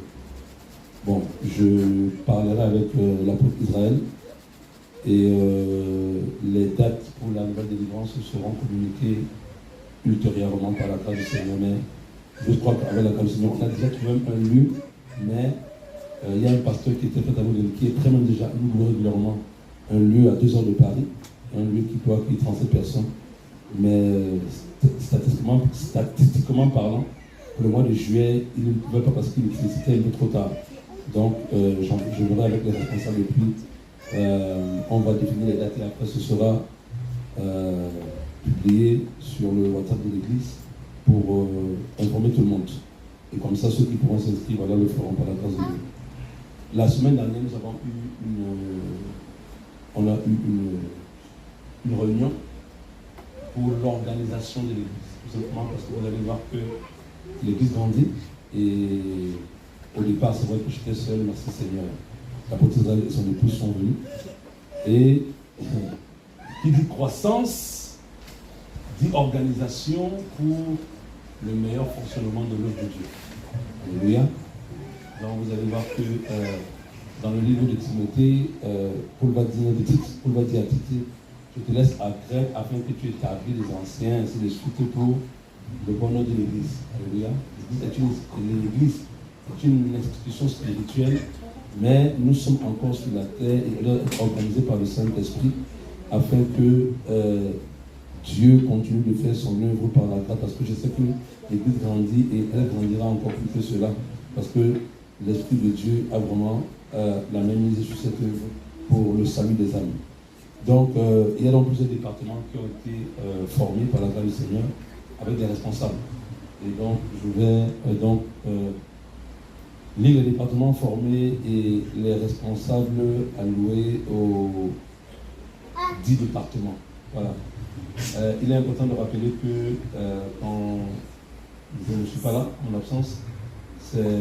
Bon, je parlerai avec l'apôtre Israël et les dates pour la nouvelle délivrance seront communiquées ultérieurement par la grâce du Seigneur. Mais je crois qu'avec la grâce du Seigneur, on a déjà trouvé un lieu, mais il y a un pasteur qui était fait à nous, qui est très même déjà, nous louons régulièrement un lieu à 2 heures de Paris, un lieu qui peut accueillir 37 personnes. Mais statistiquement parlant, pour le mois de juillet, il ne pouvait pas parce qu'il était un peu trop tard. Donc, je verrai avec les responsables et puis on va définir les dates et après ce sera publié sur le WhatsApp de l'église pour informer tout le monde. Et comme ça, ceux qui pourront s'inscrire, voilà, le feront par la grâce de Dieu. La semaine dernière, nous avons eu une réunion pour l'organisation de l'église. Tout simplement parce que vous allez voir que l'église grandit et au départ, c'est vrai que j'étais seul, merci Seigneur. L'apôtre Israël et son épouse sont venus. Et qui dit croissance, dit organisation pour le meilleur fonctionnement de l'œuvre de Dieu. Alléluia. Donc vous allez voir que dans le livre de Timothée, Paul va dire à Tite, je te laisse à Crète afin que tu établis les anciens, ainsi de suite pour le bonheur de l'Église. Alléluia. L'Église est une institution spirituelle, mais nous sommes encore sur la terre et elle est organisée par le Saint-Esprit afin que Dieu continue de faire son œuvre par la grâce, parce que je sais que l'Église grandit et elle grandira encore plus que cela, parce que l'Esprit de Dieu a vraiment la main mise sur cette œuvre pour le salut des âmes. Donc, il y a donc plusieurs départements qui ont été formés par la grâce du Seigneur avec des responsables. Et donc, je vais lire les départements formés et les responsables alloués aux 10 départements. Voilà. Il est important de rappeler que quand je ne suis pas là, en absence, c'est